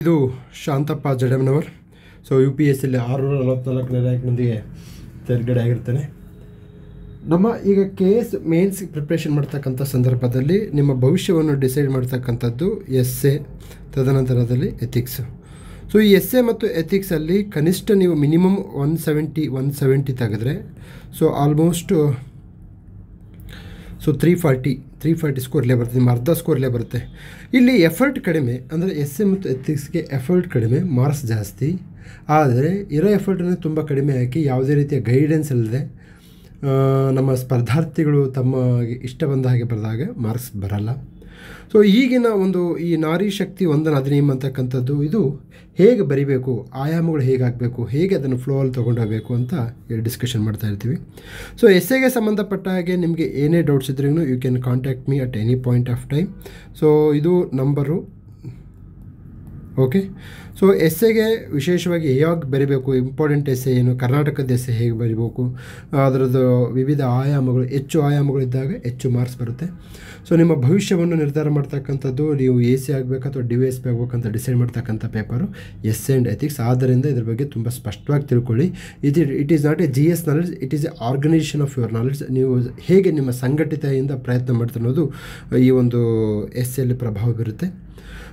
ಇದು Shantappa ಜಡಮ್ನವರ್. So UPSC 644ನೇ ರ್ಯಾಂಕ್ನೊಂದಿಗೆ ತೇರ್ಗಡೆ ಆಗಿರ್ತಾನೆ. ನಮ್ಮ ಈಗ KS ಮೇನ್ಸ್ ಪ್ರಿಪ್ರೇಷನ್ ಮಾಡ್ತಕ್ಕಂಥ ಸಂದರ್ಭದಲ್ಲಿ ನಿಮ್ಮ ಭವಿಷ್ಯವನ್ನು ಡಿಸೈಡ್ ಮಾಡ್ತಕ್ಕಂಥದ್ದು ಎಸ್ಸೆ, ತದನಂತರದಲ್ಲಿ ಎಥಿಕ್ಸ್. ಸೊ ಈ ಎಸ್ಸೆ ಮತ್ತು ಎಥಿಕ್ಸಲ್ಲಿ ಕನಿಷ್ಠ ನೀವು ಮಿನಿಮಮ್ 170 ತೆಗೆದ್ರೆ ಸೊ ಆಲ್ಮೋಸ್ಟ್ 340 ಸ್ಕೋರ್ಲೇ ಬರುತ್ತೆ, ನಿಮ್ಮ ಅರ್ಧ ಸ್ಕೋರ್ಲೇ ಬರುತ್ತೆ. ಇಲ್ಲಿ ಎಫರ್ಟ್ ಕಡಿಮೆ, ಅಂದರೆ ಎಸ್ಸೆ ಮತ್ತು ಎಥಿಕ್ಸ್ಗೆ ಎಫರ್ಟ್ ಕಡಿಮೆ, ಮಾರ್ಕ್ಸ್ ಜಾಸ್ತಿ. ಆದರೆ ಇರೋ ಎಫರ್ಟನ್ನು ತುಂಬ ಕಡಿಮೆ ಹಾಕಿ ಯಾವುದೇ ರೀತಿಯ ಗೈಡೆನ್ಸ್ ಇಲ್ಲದೆ ನಮ್ಮ ಸ್ಪರ್ಧಾರ್ಥಿಗಳು ತಮಗೆ ಇಷ್ಟ ಬಂದ ಹಾಗೆ ಬರೆದಾಗ ಮಾರ್ಕ್ಸ್ ಬರಲ್ಲ. ಸೊ ಈಗಿನ ಈ ನಾರಿ ಶಕ್ತಿ ವಂದನ ಅಧಿನಿಯಮ ಅಂತಕ್ಕಂಥದ್ದು ಇದು ಹೇಗೆ ಬರಿಬೇಕು, ಆಯಾಮಗಳು ಹೇಗೆ ಆಗಬೇಕು, ಹೇಗೆ ಅದನ್ನು ಫ್ಲೋಲ್ಲಿ ತೊಗೊಂಡೋಗಬೇಕು ಅಂತ ಡಿಸ್ಕಷನ್ ಮಾಡ್ತಾ ಇರ್ತೀವಿ. ಸೊ ಎಸ್ಸೆಗೆ ಸಂಬಂಧಪಟ್ಟ ಹಾಗೆ ನಿಮಗೆ ಏನೇ ಡೌಟ್ಸ್ ಇದ್ರೂ you can contact me at any point of time. So ಇದು ನಂಬರು. ಓಕೆ. ಸೊ ಎಸ್ಸೆಗೆ ವಿಶೇಷವಾಗಿ ಹೇಗೆ ಬರಿಬೇಕು, ಇಂಪಾರ್ಟೆಂಟ್ ಎಸ್ಸೆ ಏನು, ಕರ್ನಾಟಕದ ಎಸ್ಸೆ ಹೇಗೆ ಬರಿಬೇಕು, ಅದರದ್ದು ವಿವಿಧ ಆಯಾಮಗಳು, ಹೆಚ್ಚು ಆಯಾಮಗಳಿದ್ದಾಗ ಹೆಚ್ಚು ಮಾರ್ಕ್ಸ್ ಬರುತ್ತೆ. ಸೊ ನಿಮ್ಮ ಭವಿಷ್ಯವನ್ನು ನಿರ್ಧಾರ ಮಾಡ್ತಕ್ಕಂಥದ್ದು ನೀವು AC ಆಗಬೇಕು ಅಥವಾ DYSP ಆಗಬೇಕಂತ ಡಿಸೈಡ್ ಮಾಡ್ತಕ್ಕಂಥ ಪೇಪರು ಎಸ್ಸೆ ಆ್ಯಂಡ್ ಎಥಿಕ್ಸ್. ಆದ್ದರಿಂದ ಇದ್ರ ಬಗ್ಗೆ ತುಂಬ ಸ್ಪಷ್ಟವಾಗಿ ತಿಳ್ಕೊಳ್ಳಿ. It is not a GS knowledge, it is a organisation of your knowledge. ನೀವು ಹೇಗೆ ನಿಮ್ಮ ಸಂಘಟಿತೆಯಿಂದ ಪ್ರಯತ್ನ ಮಾಡ್ತಿರೋದು ಈ ಒಂದು ಎಸ್ಸೆಯಲ್ಲಿ ಪ್ರಭಾವ ಬೀರುತ್ತೆ.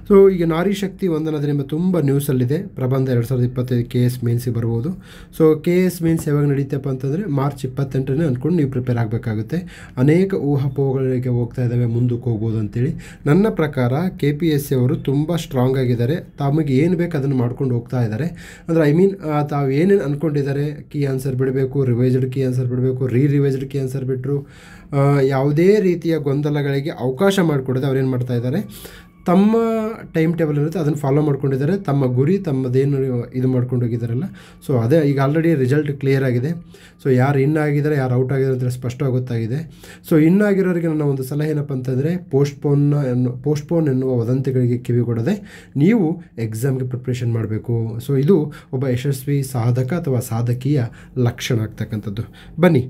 ಸೊ ಈಗ ನಾರಿ ಶಕ್ತಿ ವಂದನ ಅಧಿನಿಯಮ ತುಂಬ ನ್ಯೂಸಲ್ಲಿದೆ. ಪ್ರಬಂಧ 2025 KS ಮೇನ್ಸಿಗೆ ಬರ್ಬೋದು. ಸೊ KS ಮೇನ್ಸ್ ಯಾವಾಗ ನಡೀತಪ್ಪ ಅಂತಂದರೆ ಮಾರ್ಚ್ 28ನೇ ಅಂದ್ಕೊಂಡು ನೀವು ಪ್ರಿಪೇರ್ ಆಗಬೇಕಾಗುತ್ತೆ. ಅನೇಕ ಊಹಾಪೋಹಗಳಿಗೆ ಹೋಗ್ತಾ ಇದ್ದಾವೆ, ಮುಂದಕ್ಕೆ ಹೋಗ್ಬೋದು ಅಂತೇಳಿ. ನನ್ನ ಪ್ರಕಾರ KPSC ಅವರು ತುಂಬ ಸ್ಟ್ರಾಂಗ್ ಆಗಿದ್ದಾರೆ. ತಮಗೆ ಏನು ಬೇಕು ಅದನ್ನು ಮಾಡ್ಕೊಂಡು ಹೋಗ್ತಾ ಇದ್ದಾರೆ. ಅಂದರೆ ತಾವು ಏನೇನು ಅಂದ್ಕೊಂಡಿದ್ದಾರೆ, ಕೀ ಆನ್ಸರ್ ಬಿಡಬೇಕು, ರಿವೈಸ್ಡ್ ಕೀ ಆನ್ಸರ್ ಬಿಡಬೇಕು, ರಿವೈಸ್ಡ್ ಕೀ ಆನ್ಸರ್ ಬಿಟ್ಟರು ಯಾವುದೇ ರೀತಿಯ ಗೊಂದಲಗಳಿಗೆ ಅವಕಾಶ ಮಾಡಿಕೊಡದೆ ಅವ್ರೇನು ಮಾಡ್ತಾ ಇದ್ದಾರೆ, ತಮ್ಮ ಟೈಮ್ ಟೇಬಲ್ ಇರುತ್ತೆ ಅದನ್ನು ಫಾಲೋ ಮಾಡ್ಕೊಂಡಿದ್ದಾರೆ. ತಮ್ಮ ಗುರಿ ತಮ್ಮದೇನು ಇದು ಮಾಡ್ಕೊಂಡು ಹೋಗಿದ್ದಾರಲ್ಲ. ಸೊ ಅದೇ ಈಗ ಆಲ್ರೆಡಿ ರಿಸಲ್ಟ್ ಕ್ಲಿಯರ್ ಆಗಿದೆ. ಸೊ ಯಾರು ಇನ್ ಆಗಿದ್ದಾರೆ, ಯಾರು ಔಟ್ ಆಗಿದ್ದಾರೆ ಅಂತ ಸ್ಪಷ್ಟವಾಗಿ ಗೊತ್ತಾಗಿದೆ. ಸೊ ಇನ್ನಾಗಿರೋರಿಗೆ ನನ್ನ ಒಂದು ಸಲಹೆ ಏನಪ್ಪ ಅಂತಂದರೆ ಪೋಸ್ಟ್ಪೋನ್ ಎನ್ನುವ ವದಂತಿಗಳಿಗೆ ಕಿವಿಗೊಡದೆ ನೀವು ಎಕ್ಸಾಮ್ಗೆ ಪ್ರಿಪ್ರೇಷನ್ ಮಾಡಬೇಕು. ಸೊ ಇದು ಒಬ್ಬ ಯಶಸ್ವಿ ಸಾಧಕ ಅಥವಾ ಸಾಧಕಿಯ ಲಕ್ಷಣ ಆಗ್ತಕ್ಕಂಥದ್ದು. ಬನ್ನಿ,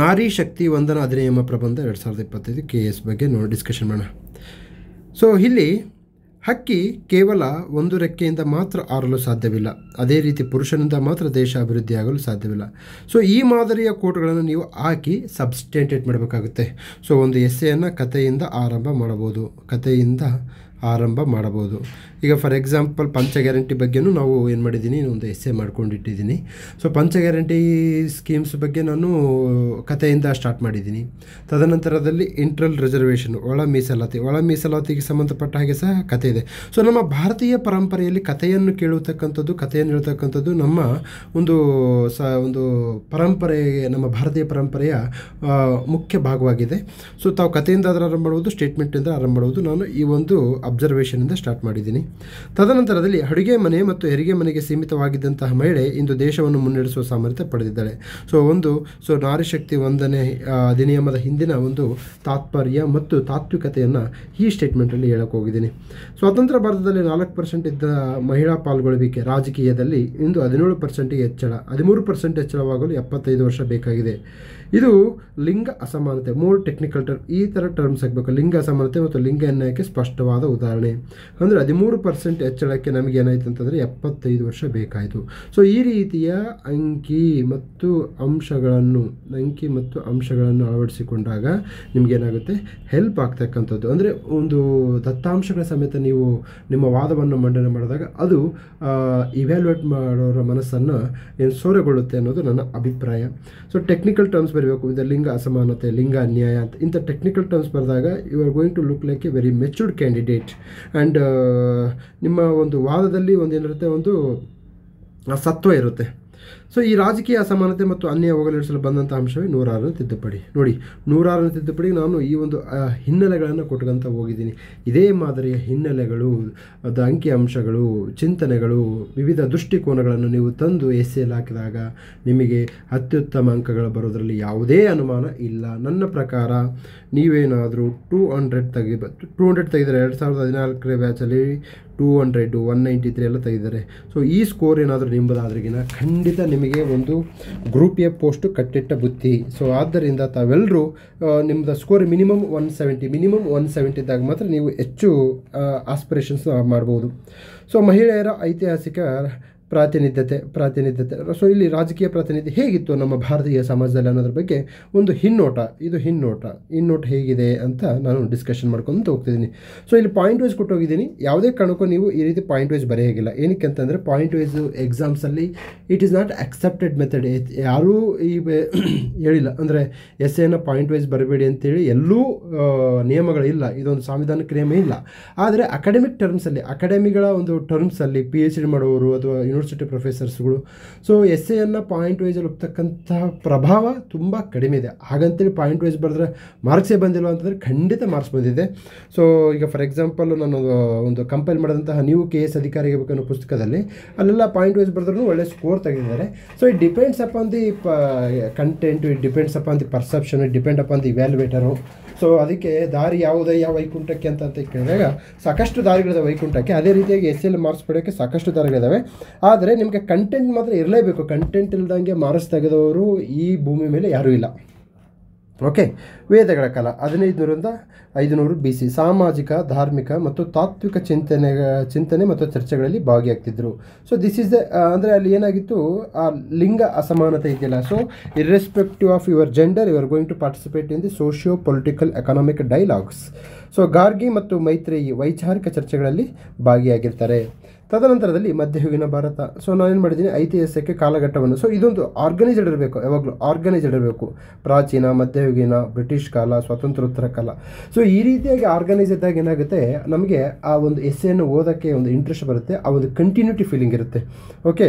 ನಾರಿ ಶಕ್ತಿ ವಂದನ ಅಧಿನಿಯಮ ಪ್ರಬಂಧ 2025 KS ಬಗ್ಗೆ ಡಿಸ್ಕಷನ್ ಮಾಡೋಣ. ಸೊ ಇಲ್ಲಿ ಹಕ್ಕಿ ಕೇವಲ ಒಂದು ರೆಕ್ಕೆಯಿಂದ ಮಾತ್ರ ಹಾರಲು ಸಾಧ್ಯವಿಲ್ಲ, ಅದೇ ರೀತಿ ಪುರುಷನಿಂದ ಮಾತ್ರ ದೇಶ ಅಭಿವೃದ್ಧಿಯಾಗಲು ಸಾಧ್ಯವಿಲ್ಲ. ಸೊ ಈ ಮಾದರಿಯ ಕೋಟ್ಗಳನ್ನು ನೀವು ಹಾಕಿ ಸಬ್ಸ್ಟೆಂಟೇಟ್ ಮಾಡಬೇಕಾಗುತ್ತೆ. ಸೊ ಒಂದು ಎಸ್ಸೆಯನ್ನು ಕಥೆಯಿಂದ ಆರಂಭ ಮಾಡಬಹುದು. ಈಗ ಫಾರ್ ಎಕ್ಸಾಂಪಲ್ ಪಂಚ ಗ್ಯಾರಂಟಿ ಬಗ್ಗೆನೂ ನಾವು ಏನು ಮಾಡಿದ್ದೀನಿ, ಒಂದು ಎಸ್ಸೆ ಮಾಡ್ಕೊಂಡಿಟ್ಟಿದ್ದೀನಿ. ಸೊ ಪಂಚ ಗ್ಯಾರಂಟಿ ಸ್ಕೀಮ್ಸ್ ಬಗ್ಗೆ ನಾನು ಕಥೆಯಿಂದ ಸ್ಟಾರ್ಟ್ ಮಾಡಿದ್ದೀನಿ. ತದನಂತರದಲ್ಲಿ ಇಂಟ್ರಲ್ ರಿಸರ್ವೇಷನ್, ಒಳ ಮೀಸಲಾತಿಗೆ ಸಂಬಂಧಪಟ್ಟ ಹಾಗೆ ಸಹ ಕಥೆ ಇದೆ. ಸೊ ನಮ್ಮ ಭಾರತೀಯ ಪರಂಪರೆಯಲ್ಲಿ ಕಥೆಯನ್ನು ಹೇಳ್ತಕ್ಕಂಥದ್ದು ನಮ್ಮ ಒಂದು ಪರಂಪರೆ, ನಮ್ಮ ಭಾರತೀಯ ಪರಂಪರೆಯ ಮುಖ್ಯ ಭಾಗವಾಗಿದೆ. ಸೊ ತಾವು ಕಥೆಯಿಂದ ಅದರ ಆರಂಭ ಮಾಡುವುದು, ಸ್ಟೇಟ್ಮೆಂಟಿಂದ ಆರಂಭ ಮಾಡುವುದು. ನಾನು ಈ ಒಂದು ಅಬ್ಸರ್ವೇಷನಿಂದ ಸ್ಟಾರ್ಟ್ ಮಾಡಿದ್ದೀನಿ. ತದನಂತರದಲ್ಲಿ ಅಡುಗೆ ಮನೆ ಮತ್ತು ಹೆರಿಗೆ ಮನೆಗೆ ಸೀಮಿತವಾಗಿದ್ದಂತಹ ಮಹಿಳೆ ಇಂದು ದೇಶವನ್ನು ಮುನ್ನಡೆಸುವ ಸಾಮರ್ಥ್ಯ ಪಡೆದಿದ್ದಾಳೆ. ಸೊ ನಾರಿ ಶಕ್ತಿ ವಂದನೆ ಅಧಿನಿಯಮದ ಹಿಂದಿನ ಒಂದು ತಾತ್ಪರ್ಯ ಮತ್ತು ತಾತ್ವಿಕತೆಯನ್ನು ಈ ಸ್ಟೇಟ್ಮೆಂಟಲ್ಲಿ ಹೇಳಕ್ಕೆ ಹೋಗಿದ್ದೀನಿ. ಸ್ವತಂತ್ರ ಭಾರತದಲ್ಲಿ 4% ಇದ್ದ ಮಹಿಳಾ ಪಾಲ್ಗೊಳ್ಳುವಿಕೆ ರಾಜಕೀಯದಲ್ಲಿ ಇಂದು 17%ಗೆ ಹೆಚ್ಚಳ, 13% ಹೆಚ್ಚಳವಾಗಲು 75 ವರ್ಷ ಬೇಕಾಗಿದೆ. ಇದು ಲಿಂಗ ಅಸಮಾನತೆ, ಮೋರ್ ಟೆಕ್ನಿಕಲ್ ಈ ಥರ ಟರ್ಮ್ಸ್ ಆಗಬೇಕು. ಲಿಂಗ ಅಸಮಾನತೆ ಮತ್ತು ಲಿಂಗ ಅನ್ಯಾಯಕ್ಕೆ ಸ್ಪಷ್ಟವಾದ ಉದಾಹರಣೆ. ಅಂದರೆ 13% ಹೆಚ್ಚಳಕ್ಕೆ ನಮಗೆ ಏನಾಯಿತು ಅಂತಂದರೆ 75 ವರ್ಷ ಬೇಕಾಯಿತು. ಸೊ ಈ ರೀತಿಯ ಅಂಕಿ ಮತ್ತು ಅಂಶಗಳನ್ನು ಅಳವಡಿಸಿಕೊಂಡಾಗ ನಿಮಗೇನಾಗುತ್ತೆ, ಹೆಲ್ಪ್ ಆಗ್ತಕ್ಕಂಥದ್ದು. ಅಂದರೆ ಒಂದು ದತ್ತಾಂಶಗಳ ಸಮೇತ ನೀವು ನಿಮ್ಮ ವಾದವನ್ನು ಮಂಡನೆ ಮಾಡಿದಾಗ ಅದು ಇವ್ಯಾಲ್ಯೂಯೇಟ್ ಮಾಡೋರ ಮನಸ್ಸನ್ನು ಸೋರೆಗೊಳ್ಳುತ್ತೆ ಅನ್ನೋದು ನನ್ನ ಅಭಿಪ್ರಾಯ. ಸೊ ಟೆಕ್ನಿಕಲ್ ಟರ್ಮ್ಸ್ ಬರಬೇಕು. ಇದು ಲಿಂಗ ಅಸಮಾನತೆ, ಲಿಂಗ ಅನ್ಯಾಯ ಅಂತ ಇಂಥ ಟೆಕ್ನಿಕಲ್ ಟರ್ಮ್ಸ್ ಬರೆದಾಗ you are going to look like a very matured candidate. And ನಿಮ್ಮ ಒಂದು ವಾದದಲ್ಲಿ ಏನಿರುತ್ತೆ, ಒಂದು ಸತ್ವ ಇರುತ್ತೆ. ಸೊ ಈ ರಾಜಕೀಯ ಅಸಮಾನತೆ ಮತ್ತು ಅನ್ಯಾಯ ಹೋಗಲಾಡಿಸಲು ಬಂದಂಥ ಅಂಶವೇ 106ನೇ ತಿದ್ದುಪಡಿ. ನೋಡಿ, 106ನೇ ತಿದ್ದುಪಡಿ ನಾನು ಈ ಒಂದು ಹಿನ್ನೆಲೆಗಳನ್ನು ಕೊಟ್ಕೊಂತ ಹೋಗಿದ್ದೀನಿ. ಇದೇ ಮಾದರಿಯ ಹಿನ್ನೆಲೆಗಳು, ಅದು ಅಂಕಿ ಅಂಶಗಳು, ಚಿಂತನೆಗಳು, ವಿವಿಧ ದೃಷ್ಟಿಕೋನಗಳನ್ನು ನೀವು ತಂದು ಎಸ್ಸೆಯಲ್ಲಿ ಹಾಕಿದಾಗ ನಿಮಗೆ ಅತ್ಯುತ್ತಮ ಅಂಕಗಳು ಬರೋದರಲ್ಲಿ ಯಾವುದೇ ಅನುಮಾನ ಇಲ್ಲ. ನನ್ನ ಪ್ರಕಾರ ನೀವೇನಾದರೂ 200 ತೆಗೆದರೆ 2014ನೇ ಬ್ಯಾಚಲ್ಲಿ 200 193 ಎಲ್ಲ ತೆಗೆದಿದ್ದಾರೆ. ಸೊ ಈ ಸ್ಕೋರ್ ಏನಾದರೂ ನಿಮ್ಮದಾದ್ರಿಗಿನ ಖಂಡಿತ ನಿಮಗೆ ಒಂದು ಗ್ರೂಪ್ ಎ ಪೋಸ್ಟು ಕಟ್ಟಿಟ್ಟ ಬುತ್ತಿ. ಸೊ ಆದ್ದರಿಂದ ತಾವೆಲ್ಲರೂ ನಿಮ್ಮದು ಸ್ಕೋರ್ ಮಿನಿಮಮ್ 170 ಇದ್ದಾಗ ಮಾತ್ರ ನೀವು ಹೆಚ್ಚು ಆಸ್ಪಿರೇಷನ್ಸ್ ಮಾಡ್ಬೋದು. ಸೊ ಮಹಿಳೆಯರ ಐತಿಹಾಸಿಕ ಪ್ರಾತಿನಿಧ್ಯತೆ. ಸೊ ಇಲ್ಲಿ ರಾಜಕೀಯ ಪ್ರಾತಿನಿಧ್ಯ ಹೇಗಿತ್ತು ನಮ್ಮ ಭಾರತೀಯ ಸಮಾಜದಲ್ಲಿ ಅನ್ನೋದ್ರ ಬಗ್ಗೆ ಒಂದು ಹಿನ್ನೋಟ ಹೇಗಿದೆ ಅಂತ ನಾನು ಡಿಸ್ಕಷನ್ ಮಾಡ್ಕೊಂಡು ಹೋಗ್ತಿದ್ದೀನಿ. ಸೊ ಇಲ್ಲಿ ಪಾಯಿಂಟ್ ವೈಸ್ ಕೊಟ್ಟೋಗಿದ್ದೀನಿ. ಯಾವುದೇ ಕಾರಣಕ್ಕೂ ನೀವು ಈ ರೀತಿ ಪಾಯಿಂಟ್ ವೈಸ್ ಬರೆಯೋಗಿಲ್ಲ. ಏನಕ್ಕೆ ಅಂತಂದರೆ ಪಾಯಿಂಟ್ ವೈಸ್ ಎಕ್ಸಾಮ್ಸಲ್ಲಿ it is not accepted method. ಯಾರೂ ಈ ಹೇಳಿಲ್ಲ ಅಂದರೆ ಎಸ್ಸೆಯನ್ನು ಪಾಯಿಂಟ್ ವೈಸ್ ಬರಬೇಡಿ ಅಂತೇಳಿ ಎಲ್ಲೂ ನಿಯಮಗಳಿಲ್ಲ. ಇದೊಂದು ಸಾಂವಿಧಾನಿಕ ನಿಯಮ ಇಲ್ಲ. ಆದರೆ ಅಕಾಡೆಮಿಕ್ ಟರ್ಮ್ಸಲ್ಲಿ ಅಕಾಡೆಮಿಗಳ ಒಂದು ಟರ್ಮ್ಸಲ್ಲಿ PhD ಮಾಡೋರು ಅಥವಾ ಯೂನಿವರ್ಸಿಟಿ ಪ್ರೊಫೆಸರ್ಸ್ಗಳು ಸೊ ಎಸ್ಸೆಯನ್ನು ಪಾಯಿಂಟ್ ವೈಸಲ್ಲಿ ಒಪ್ತಕ್ಕಂತಹ ಪ್ರಭಾವ ತುಂಬ ಕಡಿಮೆ ಇದೆ. ಹಾಗಂತೇಳಿ ಪಾಯಿಂಟ್ ವೈಸ್ ಬರೆದ್ರೆ ಮಾರ್ಕ್ಸೇ ಬಂದಿಲ್ಲ ಅಂತಂದರೆ ಖಂಡಿತ ಮಾರ್ಕ್ಸ್ ಬಂದಿದೆ. ಸೊ ಈಗ ಫಾರ್ ಎಕ್ಸಾಂಪಲ್ ನಾನು ಒಂದು ಕಂಪೈಲ್ ಮಾಡಿದಂತಹ ನೀವು KS ಅಧಿಕಾರಿಗೆ ಬೇಕನ್ನೋ ಪುಸ್ತಕದಲ್ಲಿ ಅಲ್ಲೆಲ್ಲ ಪಾಯಿಂಟ್ ವೈಸ್ ಬರೆದ್ರೂ ಒಳ್ಳೆ ಸ್ಕೋರ್ ತೆಗೆದಿದ್ದಾರೆ. So it depends upon the content, it depends upon the perception, it depend upon the evaluator. So ಅದಕ್ಕೆ ದಾರಿ ಯಾವುದಯ್ಯ ವೈಕುಂಠಕ್ಕೆ ಅಂತ ಕೇಳಿದಾಗ ಸಾಕಷ್ಟು ದಾರಿಗಳಿದೆ ವೈಕುಂಠಕ್ಕೆ. ಅದೇ ರೀತಿಯಾಗಿ SL ಮಾರ್ಕ್ಸ್ ಪಡೆಯೋಕ್ಕೆ ಸಾಕಷ್ಟು ದಾರಿಗಳಿದ್ದಾವೆ. ಆದರೆ ನಿಮಗೆ ಕಂಟೆಂಟ್ ಮಾತ್ರ ಇರಲೇಬೇಕು. ಕಂಟೆಂಟ್ ಇಲ್ದಂಗೆ ಮಾರ್ಕ್ಸ್ ತೆಗೆದವರು ಈ ಭೂಮಿ ಮೇಲೆ ಯಾರೂ ಇಲ್ಲ. ಓಕೆ. ವೇದಗಳ ಕಾಲ 1500 500 BC. ಸಾಮಾಜಿಕ, ಧಾರ್ಮಿಕ ಮತ್ತು ತಾತ್ವಿಕ ಚಿಂತನೆ ಮತ್ತು ಚರ್ಚೆಗಳಲ್ಲಿ ಭಾಗಿಯಾಗ್ತಿದ್ರು. ಸೊ ದಿಸ್ ಈಸ್ ದ ಅಂದರೆ ಅಲ್ಲಿ ಏನಾಗಿತ್ತು, ಆ ಲಿಂಗ ಅಸಮಾನತೆ ಇದೆಯಲ್ಲ. So irrespective of your gender you are going to participate in the socio political economic dialogues. So Gargi ಮತ್ತು ಮೈತ್ರೇಯಿ ವೈಚಾರಿಕ ಚರ್ಚೆಗಳಲ್ಲಿ ಭಾಗಿಯಾಗಿರ್ತಾರೆ. ತದನಂತರದಲ್ಲಿ ಮಧ್ಯಯುಗೀನ ಭಾರತ. ಸೊ ನಾನೇನು ಮಾಡಿದ್ದೀನಿ, ಐತಿಹಾಸಿಕ ಕಾಲಘಟ್ಟವನ್ನು. ಸೊ ಇದೊಂದು ಆರ್ಗನೈಸ್ಡ್ ಇರಬೇಕು, ಯಾವಾಗಲೂ ಆರ್ಗನೈಸ್ಡ್ ಇರಬೇಕು. ಪ್ರಾಚೀನ, ಮಧ್ಯಯುಗೀನ, ಬ್ರಿಟಿಷ್ ಕಾಲ, ಸ್ವಾತಂತ್ರ್ಯೋತ್ತರ ಕಾಲ. ಸೊ ಈ ರೀತಿಯಾಗಿ ಆರ್ಗನೈಸ್ ಇದ್ದಾಗ ಏನಾಗುತ್ತೆ, ನಮಗೆ ಆ ಒಂದು ಎಸ್ಸೆಯನ್ನು ಓದೋಕ್ಕೆ ಒಂದು ಇಂಟ್ರೆಸ್ಟ್ ಬರುತ್ತೆ, ಆ ಒಂದು ಕಂಟಿನ್ಯೂಟಿ ಫೀಲಿಂಗ್ ಇರುತ್ತೆ. ಓಕೆ.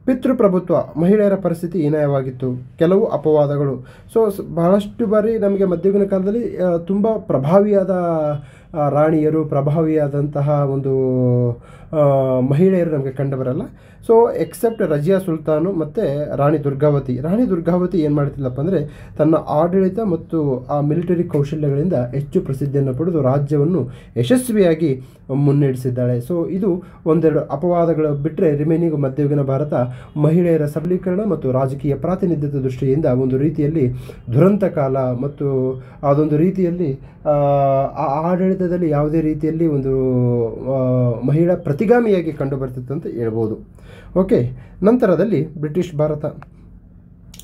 ಪಿತೃಪ್ರಭುತ್ವ. ಮಹಿಳೆಯರ ಪರಿಸ್ಥಿತಿ ಹೀನಾಯವಾಗಿತ್ತು. ಕೆಲವು ಅಪವಾದಗಳು. ಸೊ ಬಹಳಷ್ಟು ಬಾರಿ ನಮಗೆ ಮಧ್ಯಯುಗೀನ ಕಾಲದಲ್ಲಿ ತುಂಬ ಪ್ರಭಾವಿಯಾದ ರಾಣಿಯರು, ಪ್ರಭಾವಿಯಾದಂತಹ ಒಂದು ಮಹಿಳೆಯರು ನಮಗೆ ಕಂಡುಬರಲ್ಲ. ಸೊ ಎಕ್ಸೆಪ್ಟ್ ರಜಿಯಾ ಸುಲ್ತಾನು ಮತ್ತು ರಾಣಿ ದುರ್ಗಾವತಿ ಏನು ಮಾಡ್ತಿಲ್ಲಪ್ಪ ಅಂದರೆ ತನ್ನ ಆಡಳಿತ ಮತ್ತು ಆ ಮಿಲಿಟರಿ ಕೌಶಲ್ಯಗಳಿಂದ ಹೆಚ್ಚು ಪ್ರಸಿದ್ಧಿಯನ್ನು ಪಡೆದು ರಾಜ್ಯವನ್ನು ಯಶಸ್ವಿಯಾಗಿ ಮುನ್ನಡೆಸಿದ್ದಾಳೆ. ಸೊ ಇದು ಒಂದೆರಡು ಅಪವಾದಗಳು ಬಿಟ್ಟರೆ ರಿಮೈನಿಂಗ್ ಮಧ್ಯಯುಗೀನ ಭಾರತ ಮಹಿಳೆಯರ ಸಬಲೀಕರಣ ಮತ್ತು ರಾಜಕೀಯ ಪ್ರಾತಿನಿಧ್ಯದ ದೃಷ್ಟಿಯಿಂದ ಒಂದು ರೀತಿಯಲ್ಲಿ ದುರಂತ ಕಾಲ ಮತ್ತು ಅದೊಂದು ರೀತಿಯಲ್ಲಿ ಆ ಆಡಳಿತದಲ್ಲಿ ಯಾವುದೇ ರೀತಿಯಲ್ಲಿ ಒಂದು ಮಹಿಳಾ ಪ್ರತಿಗಾಮಿಯಾಗಿ ಕಂಡುಬರ್ತಿತ್ತು ಅಂತ ಹೇಳ್ಬೋದು. ಓಕೆ. ನಂತರದಲ್ಲಿ ಬ್ರಿಟಿಷ್ ಭಾರತ.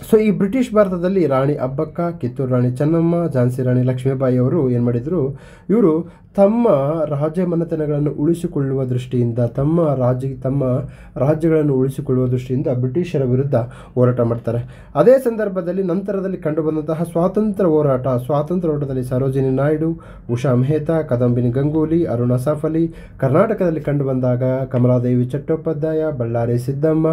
ಸೊ ಈ ಬ್ರಿಟಿಷ್ ಭಾರತದಲ್ಲಿ ರಾಣಿ ಅಬ್ಬಕ್ಕ, ಕಿತ್ತೂರು ರಾಣಿ ಚೆನ್ನಮ್ಮ, ಝಾನ್ಸಿ ರಾಣಿ ಲಕ್ಷ್ಮೀಬಾಯಿ ಅವರು ಏನು ಮಾಡಿದರು, ಇವರು ತಮ್ಮ ರಾಜ್ಯ ಮನೆತನಗಳನ್ನು ಉಳಿಸಿಕೊಳ್ಳುವ ದೃಷ್ಟಿಯಿಂದ ತಮ್ಮ ರಾಜ್ಯಗಳನ್ನು ಉಳಿಸಿಕೊಳ್ಳುವ ದೃಷ್ಟಿಯಿಂದ ಬ್ರಿಟಿಷರ ವಿರುದ್ಧ ಹೋರಾಟ ಮಾಡ್ತಾರೆ. ಅದೇ ಸಂದರ್ಭದಲ್ಲಿ ನಂತರದಲ್ಲಿ ಕಂಡುಬಂದಂತಹ ಸ್ವಾತಂತ್ರ್ಯ ಹೋರಾಟದಲ್ಲಿ ಸರೋಜಿನಿ ನಾಯ್ಡು, ಉಷಾ ಮೆಹ್ತಾ, ಕದಂಬಿನಿ ಗಂಗೂಲಿ, ಅರುಣಾ ಸಾಫಲಿ. ಕರ್ನಾಟಕದಲ್ಲಿ ಕಂಡುಬಂದಾಗ ಕಮಲಾದೇವಿ ಚಟ್ಟೋಪಾಧ್ಯಾಯ, ಬಳ್ಳಾರಿ ಸಿದ್ದಮ್ಮ,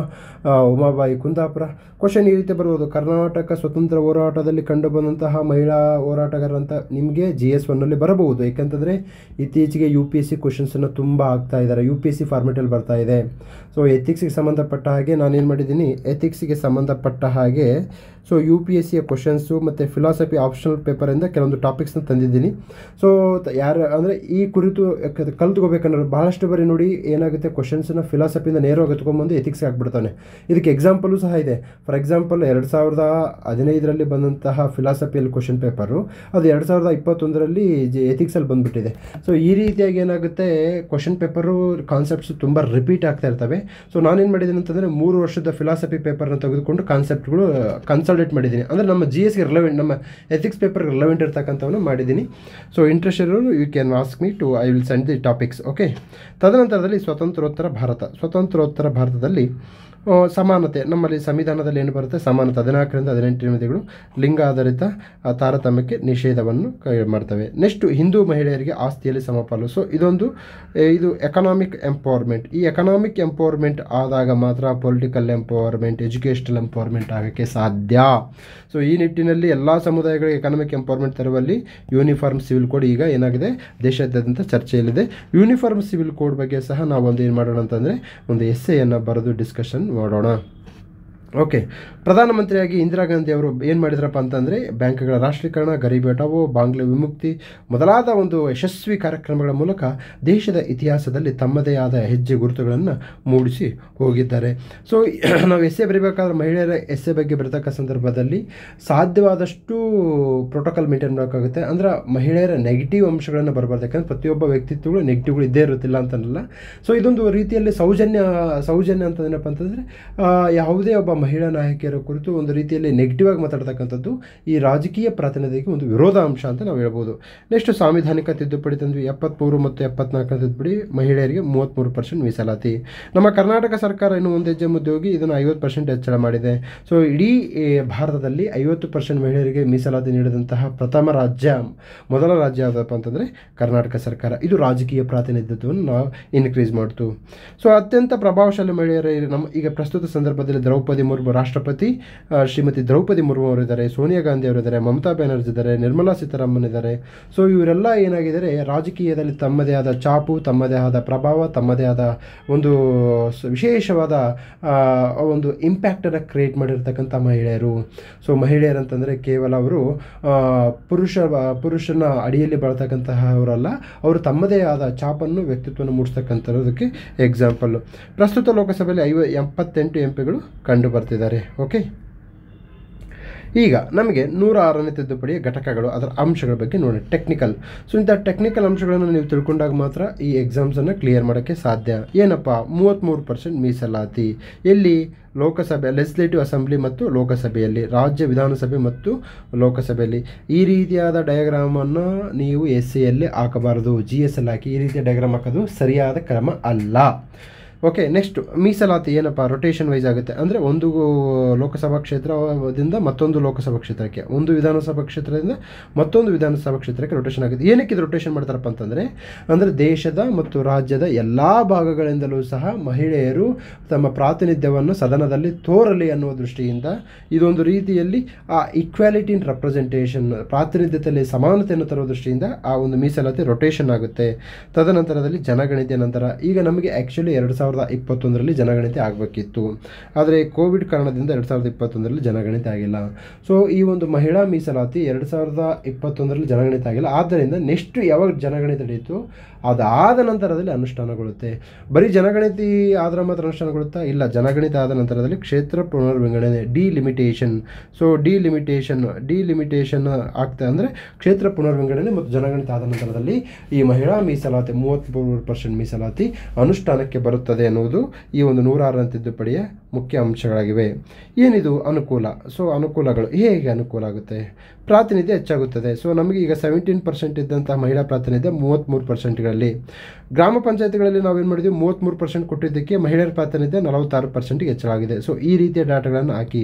ಉಮಾಬಾಯಿ ಕುಂದಾಪುರ. ಕ್ವಶನ್ ಈ ರೀತಿ ಬರ್ಬೋದು, ಕರ್ನಾಟಕ ಸ್ವತಂತ್ರ ಹೋರಾಟದಲ್ಲಿ ಕಂಡುಬಂದಂತಹ ಮಹಿಳಾ ಹೋರಾಟಗಾರಂತ ನಿಮಗೆ GS1ನಲ್ಲಿ ಬರಬಹುದು. ಏಕೆಂತಂದರೆ ಇತ್ತೀಚೆಗೆ UPSC ಕ್ವಶನ್ಸನ್ನು ತುಂಬ ಆಗ್ತಾ ಇದ್ದಾರೆ, UPSC ಫಾರ್ಮೆಟಲ್ಲಿ ಬರ್ತಾ ಇದೆ. ಸೊ ಎಥಿಕ್ಸ್ಗೆ ಸಂಬಂಧಪಟ್ಟ ಹಾಗೆ ನಾನೇನು ಮಾಡಿದ್ದೀನಿ, ಎಥಿಕ್ಸ್ಗೆ ಸಂಬಂಧಪಟ್ಟ ಹಾಗೆ ಸೊ UPSCಯ ಕ್ವಶನ್ಸು ಮತ್ತು ಫಿಲಾಸಫಿ ಆಪ್ಷನಲ್ ಪೇಪರಿಂದ ಕೆಲವೊಂದು ಟಾಪಿಕ್ಸ್ನ ತಂದಿದ್ದೀನಿ. ಸೊ ಯಾರು ಅಂದರೆ ಈ ಕುರಿತು ಕಲ್ತ್ಕೋಬೇಕನ್ನೋರು ಬಹಳಷ್ಟು ಬಾರಿ ನೋಡಿ ಏನಾಗುತ್ತೆ, ಕ್ವಶನ್ಸನ್ನ ಫಿಲಾಸಫಿಯಿಂದ ನೇರವಾಗಿ ಎತ್ಕೊಂಡ್ಬಂದು ಎಥಿಕ್ಸ್ಗೆ ಹಾಕ್ಬಿಡ್ತಾನೆ. ಇದಕ್ಕೆ ಎಕ್ಸಾಂಪಲು ಸಹ ಇದೆ. ಫಾರ್ ಎಕ್ಸಾಂಪಲ್ 2015ರಲ್ಲಿ ಬಂದಂತಹ ಫಿಲಾಸಫಿಯಲ್ಲಿ ಕ್ವಶನ್ ಪೇಪರು ಅದು 2021ರಲ್ಲಿ ಎಥಿಕ್ಸಲ್ಲಿ ಬಂದುಬಿಟ್ಟಿದೆ. ಸೊ ಈ ರೀತಿಯಾಗಿ ಏನಾಗುತ್ತೆ, ಕ್ವಶನ್ ಪೇಪರು ಕಾನ್ಸೆಪ್ಟ್ಸ್ ತುಂಬ ರಿಪೀಟ್ ಆಗ್ತಾ ಇರ್ತವೆ. ಸೊ ನಾನೇನು ಮಾಡಿದ್ದೀನಿ ಅಂತಂದರೆ 3 ವರ್ಷದ ಫಿಲಾಸಫಿ ಪೇಪರ್ನ ತೆಗೆದುಕೊಂಡು ಕಾನ್ಸೆಪ್ಟ್ಗಳು ಕನ್ಸಲ್ಟೇಟ್ ಮಾಡಿದ್ದೀನಿ. ಅಂದರೆ ನಮ್ಮ GSಗೆ ರಿಲೆವೆಂಟ್, ನಮ್ಮ ಎಥಿಕ್ಸ್ ಪೇಪರ್ಗೆ ರಿಲೆವೆಂಟ್ ಇರ್ತಕ್ಕಂಥವನ್ನು ಮಾಡಿದ್ದೀನಿ. ಸೊ ಇಂಟ್ರೆಸ್ಟ್ ಇರೋರು you can ask me to I will send the topics. Okay. ತದನಂತರದಲ್ಲಿ ಸ್ವತಂತ್ರೋತ್ತರ ಭಾರತದಲ್ಲಿ ಸಮಾನತೆ. ನಮ್ಮಲ್ಲಿ ಸಂವಿಧಾನದಲ್ಲಿ ಏನು ಬರುತ್ತೆ, ಸಮಾನತೆ 14ರಿಂದ 18 ವಿಧಿಗಳು ಲಿಂಗ ಆಧಾರಿತ ತಾರತಮ್ಯಕ್ಕೆ ನಿಷೇಧವನ್ನು ಮಾಡ್ತವೆ. ನೆಕ್ಸ್ಟು ಹಿಂದೂ ಮಹಿಳೆಯರಿಗೆ ಆಸ್ತಿಯಲ್ಲಿ ಸಮಪಾಲು. ಸೊ ಇದು ಎಕನಾಮಿಕ್ ಎಂಪವರ್ಮೆಂಟ್. ಈ ಎಕನಾಮಿಕ್ ಎಂಪವರ್ಮೆಂಟ್ ಆದಾಗ ಮಾತ್ರ ಪೊಲಿಟಿಕಲ್ ಎಂಪವರ್ಮೆಂಟ್, ಎಜುಕೇಷನಲ್ ಎಂಪವರ್ಮೆಂಟ್ ಆಗೋಕ್ಕೆ ಸಾಧ್ಯ. ಸೊ ಈ ನಿಟ್ಟಿನಲ್ಲಿ ಎಲ್ಲ ಸಮುದಾಯಗಳಿಗೆ ಎಕನಾಮಿಕ್ ಎಂಪವರ್ಮೆಂಟ್ ತರುವಲ್ಲಿ ಯೂನಿಫಾರ್ಮ್ ಸಿವಿಲ್ ಕೋಡ್ ಈಗ ಏನಾಗಿದೆ, ದೇಶಾದ್ಯಂತ ಚರ್ಚೆಯಲ್ಲಿದೆ. ಯೂನಿಫಾರ್ಮ್ ಸಿವಿಲ್ ಕೋಡ್ ಬಗ್ಗೆ ಸಹ ನಾವು ಏನು ಮಾಡೋಣ ಅಂತಂದರೆ ಒಂದು ಎಸ್ಸೆಯನ್ನು ಬರೆದು ಡಿಸ್ಕಷನ್ ಮಾಡೋಣ. ಓಕೆ, ಪ್ರಧಾನಮಂತ್ರಿಯಾಗಿ ಇಂದಿರಾ ಗಾಂಧಿ ಅವರು ಏನು ಮಾಡಿದ್ರಪ್ಪ ಅಂತಂದರೆ ಬ್ಯಾಂಕ್ಗಳ ರಾಷ್ಟ್ರೀಕರಣ, ಗರೀಬಿ ಹಟಾವೋ, ಬಾಂಗ್ಲಾ ವಿಮುಕ್ತಿ ಮೊದಲಾದ ಒಂದು ಯಶಸ್ವಿ ಕಾರ್ಯಕ್ರಮಗಳ ಮೂಲಕ ದೇಶದ ಇತಿಹಾಸದಲ್ಲಿ ತಮ್ಮದೇ ಆದ ಹೆಜ್ಜೆ ಗುರುತುಗಳನ್ನು ಮೂಡಿಸಿ ಹೋಗಿದ್ದಾರೆ. ಸೊ ನಾವು ಎಸ್ಸೆ ಬರೀಬೇಕಾದ್ರೆ ಮಹಿಳೆಯರ ಎಸ್ಸೆ ಬಗ್ಗೆ ಬರತಕ್ಕ ಸಂದರ್ಭದಲ್ಲಿ ಸಾಧ್ಯವಾದಷ್ಟು ಪ್ರೋಟೋಕಾಲ್ ಮೇಂಟೈನ್ ಮಾಡೋಕ್ಕಾಗುತ್ತೆ. ಅಂದರೆ ಮಹಿಳೆಯರ ನೆಗೆಟಿವ್ ಅಂಶಗಳನ್ನು ಬರಬಾರ್ದು, ಯಾಕಂದರೆ ಪ್ರತಿಯೊಬ್ಬ ವ್ಯಕ್ತಿತ್ವಗಳು ನೆಗೆಟಿವ್ಗಳು ಇದ್ದೇ ಇರುತ್ತಿಲ್ಲ ಅಂತನಲ್ಲ. ಸೊ ಇದೊಂದು ರೀತಿಯಲ್ಲಿ ಸೌಜನ್ಯ ಅಂತ ಏನಪ್ಪ ಅಂತಂದರೆ ಯಾವುದೇ ಒಬ್ಬ ಮಹಿಳಾ ನಾಯಕಿಯರ ಕುರಿತು ಒಂದು ರೀತಿಯಲ್ಲಿ ನೆಗೆಟಿವ್ ಆಗಿ ಮಾತಾಡ್ತಕ್ಕಂಥದ್ದು ಈ ರಾಜಕೀಯ ಪ್ರಾತಿನಿಧ್ಯಕ್ಕೆ ಒಂದು ವಿರೋಧ ಅಂಶ ಅಂತ ನಾವು ಹೇಳ್ಬೋದು. ನೆಕ್ಸ್ಟ್ ಸಾಂವಿಧಾನಿಕ ತಿದ್ದುಪಡಿ ತಂದ್ವಿ. 73 ಮತ್ತು 74 ತಿದ್ದುಪಡಿ, ಮಹಿಳೆಯರಿಗೆ 33% ಮೀಸಲಾತಿ. ನಮ್ಮ ಕರ್ನಾಟಕ ಸರ್ಕಾರ ಇನ್ನು ಒಂದು ಹೆಜ್ಜೆ ಮುಂದೆ ಹೋಗಿ ಇದನ್ನು 50% ಹೆಚ್ಚಳ ಮಾಡಿದೆ. ಸೊ ಇಡೀ ಭಾರತದಲ್ಲಿ 50% ಮಹಿಳೆಯರಿಗೆ ಮೀಸಲಾತಿ ನೀಡಿದಂತಹ ಮೊದಲ ರಾಜ್ಯ ಯಾವುದಪ್ಪ ಅಂತಂದರೆ ಕರ್ನಾಟಕ ಸರ್ಕಾರ. ಇದು ರಾಜಕೀಯ ಪ್ರಾತಿನಿಧ್ಯವನ್ನು ನಾವು ಇನ್ಕ್ರೀಸ್ ಮಾಡ್ತು. ಸೊ ಅತ್ಯಂತ ಪ್ರಭಾವಶಾಲಿ ಮಹಿಳೆಯರು ಈಗ ಪ್ರಸ್ತುತ ಸಂದರ್ಭದಲ್ಲಿ ದ್ರೌಪದಿ ಮುರ್ಮು ರಾಷ್ಟ್ರಪತಿ, ಶ್ರೀಮತಿ ದ್ರೌಪದಿ ಮುರ್ಮು ಅವರಿದ್ದಾರೆ, ಸೋನಿಯಾ ಗಾಂಧಿ ಅವರಿದ್ದಾರೆ, ಮಮತಾ ಬ್ಯಾನರ್ಜಿ ಇದ್ದಾರೆ, ನಿರ್ಮಲಾ ಸೀತಾರಾಮನ್ ಇದ್ದಾರೆ. ಸೊ ಇವರೆಲ್ಲ ಏನಾಗಿದ್ದಾರೆ, ರಾಜಕೀಯದಲ್ಲಿ ತಮ್ಮದೇ ಆದ ಛಾಪು, ತಮ್ಮದೇ ಆದ ಪ್ರಭಾವ, ತಮ್ಮದೇ ಆದ ಒಂದು ವಿಶೇಷವಾದ ಒಂದು ಇಂಪ್ಯಾಕ್ಟನ್ನು ಕ್ರಿಯೇಟ್ ಮಾಡಿರ್ತಕ್ಕಂಥ ಮಹಿಳೆಯರು. ಸೊ ಮಹಿಳೆಯರಂತಂದರೆ ಕೇವಲ ಅವರು ಪುರುಷನ ಅಡಿಯಲ್ಲಿ ಬಳತಕ್ಕಂತಹವರಲ್ಲ, ಅವರು ತಮ್ಮದೇ ಆದ ಛಾಪನ್ನು, ವ್ಯಕ್ತಿತ್ವವನ್ನು ಮೂಡಿಸ್ತಕ್ಕಂಥದ್ದಕ್ಕೆ ಎಕ್ಸಾಂಪಲ್ಲು. ಪ್ರಸ್ತುತ ಲೋಕಸಭೆಯಲ್ಲಿ 78 ಎಂಪಿಗಳು ಕಂಡು ಬರ್ತಿದ್ದಾರೆ. ಓಕೆ, ಈಗ ನಮಗೆ 106ನೇ ತಿದ್ದುಪಡಿಯ ಘಟಕಗಳು, ಅದರ ಅಂಶಗಳ ಬಗ್ಗೆ ನೋಡಿ. ಟೆಕ್ನಿಕಲ್. ಸೊ ಇಂಥ ಟೆಕ್ನಿಕಲ್ ಅಂಶಗಳನ್ನು ನೀವು ತಿಳ್ಕೊಂಡಾಗ ಮಾತ್ರ ಈ ಎಕ್ಸಾಮ್ಸನ್ನು ಕ್ಲಿಯರ್ ಮಾಡೋಕ್ಕೆ ಸಾಧ್ಯ. ಏನಪ್ಪ, 33% ಮೀಸಲಾತಿ ಎಲ್ಲಿ? ಲೋಕಸಭೆ, ಲೆಜಿಸ್ಲೇಟಿವ್ ಅಸೆಂಬ್ಲಿ ಮತ್ತು ಲೋಕಸಭೆಯಲ್ಲಿ, ರಾಜ್ಯ ವಿಧಾನಸಭೆ ಮತ್ತು ಲೋಕಸಭೆಯಲ್ಲಿ. ಈ ರೀತಿಯಾದ ಡಯಾಗ್ರಾಮನ್ನು ನೀವು ಎಸ್ಸೆಯಲ್ಲಿ ಹಾಕಬಾರದು, GS ಹಾಕಿ ಈ ರೀತಿಯ ಡಯಾಗ್ರಾಮ್ ಹಾಕೋದು ಸರಿಯಾದ ಕ್ರಮ ಅಲ್ಲ. ಓಕೆ, ನೆಕ್ಸ್ಟ್ ಮೀಸಲಾತಿ ಏನಪ್ಪ, ರೊಟೇಷನ್ ವೈಸ್ ಆಗುತ್ತೆ. ಅಂದರೆ ಒಂದು ಲೋಕಸಭಾ ಕ್ಷೇತ್ರದಿಂದ ಮತ್ತೊಂದು ಲೋಕಸಭಾ ಕ್ಷೇತ್ರಕ್ಕೆ, ಒಂದು ವಿಧಾನಸಭಾ ಕ್ಷೇತ್ರದಿಂದ ಮತ್ತೊಂದು ವಿಧಾನಸಭಾ ಕ್ಷೇತ್ರಕ್ಕೆ ರೊಟೇಷನ್ ಆಗುತ್ತೆ. ಏನಕ್ಕೆ ಇದು ರೊಟೇಷನ್ ಮಾಡ್ತಾರಪ್ಪ ಅಂದರೆ ದೇಶದ ಮತ್ತು ರಾಜ್ಯದ ಎಲ್ಲ ಭಾಗಗಳಿಂದಲೂ ಸಹ ಮಹಿಳೆಯರು ತಮ್ಮ ಪ್ರಾತಿನಿಧ್ಯವನ್ನು ಸದನದಲ್ಲಿ ತೋರಲಿ ಅನ್ನುವ ದೃಷ್ಟಿಯಿಂದ ಇದೊಂದು ರೀತಿಯಲ್ಲಿ ಆ ಈಕ್ವಾಲಿಟಿ ಇನ್ ರೆಪ್ರೆಸೆಂಟೇಷನ್, ಪ್ರಾತಿನಿಧ್ಯದಲ್ಲಿ ಸಮಾನತೆಯನ್ನು ತರುವ ದೃಷ್ಟಿಯಿಂದ ಆ ಒಂದು ಮೀಸಲಾತಿ ರೊಟೇಷನ್ ಆಗುತ್ತೆ. ತದನಂತರದಲ್ಲಿ ಜನಗಣತಿಯ ನಂತರ, ಈಗ ನಮಗೆ ಆ್ಯಕ್ಚುಲಿ 2021ರಲ್ಲಿ ಜನಗಣತಿ ಆಗಬೇಕಿತ್ತು, ಆದರೆ ಕೋವಿಡ್ ಕಾರಣದಿಂದ 2021ರಲ್ಲಿ ಜನಗಣತಿ ಆಗಿಲ್ಲ. ಸೊ ಈ ಒಂದು ಮಹಿಳಾ ಮೀಸಲಾತಿ 2021ರಲ್ಲಿ ಜನಗಣತಿ ಆಗಿಲ್ಲ. ಆದ್ದರಿಂದ ನೆಕ್ಸ್ಟ್ ಯಾವಾಗ ಜನಗಣತಿ ನಡೆಯಿತು ಅದಾದ ನಂತರದಲ್ಲಿ ಅನುಷ್ಠಾನಗೊಳ್ಳುತ್ತೆ. ಬರೀ ಜನಗಣತಿ ಆದ್ರೆ ಮಾತ್ರ ಅನುಷ್ಠಾನಗೊಳ್ಳುತ್ತಾ? ಇಲ್ಲ, ಜನಗಣತಿ ಆದ ನಂತರದಲ್ಲಿ ಕ್ಷೇತ್ರ ಪುನರ್ವಿಂಗಡಣೆ, ಡಿಲಿಮಿಟೇಷನ್. ಸೊ ಡಿಲಿಮಿಟೇಷನ್ ಆಗ್ತದೆ ಅಂದರೆ ಕ್ಷೇತ್ರ ಪುನರ್ವಿಂಗಡಣೆ ಮತ್ತು ಜನಗಣತಿ ಆದ ನಂತರದಲ್ಲಿ ಈ ಮಹಿಳಾ ಮೀಸಲಾತಿ 33% ಮೀಸಲಾತಿ ಅನುಷ್ಠಾನಕ್ಕೆ ಬರುತ್ತದೆ ಅನ್ನುವುದು ಈ ಒಂದು 106ನೇ ತಿದ್ದುಪಡಿಯ ಮುಖ್ಯ ಅಂಶಗಳಾಗಿವೆ. ಏನಿದು ಅನುಕೂಲ? ಸೊ ಅನುಕೂಲಗಳು ಹೇಗೆ ಅನುಕೂಲ ಆಗುತ್ತೆ? ಪ್ರಾತಿನಿಧ್ಯ ಹೆಚ್ಚಾಗುತ್ತದೆ. ಸೊ ನಮಗೆ ಈಗ 17% ಇದ್ದಂತಹ ಮಹಿಳಾ ಪ್ರಾತಿನಿಧ್ಯ 33%ಗಳಲ್ಲಿ, ಗ್ರಾಮ ಪಂಚಾಯತ್ಗಳಲ್ಲಿ ನಾವೇನು ಮಾಡಿದ್ವಿ, 33% ಕೊಟ್ಟಿದ್ದಕ್ಕೆ ಮಹಿಳೆಯರ ಪ್ರಾತಿನಿಧ್ಯ 46%ಗೆ ಹೆಚ್ಚಾಗಿದೆ. ಸೊ ಈ ರೀತಿಯ ಡಾಟಾಗಳನ್ನು ಹಾಕಿ.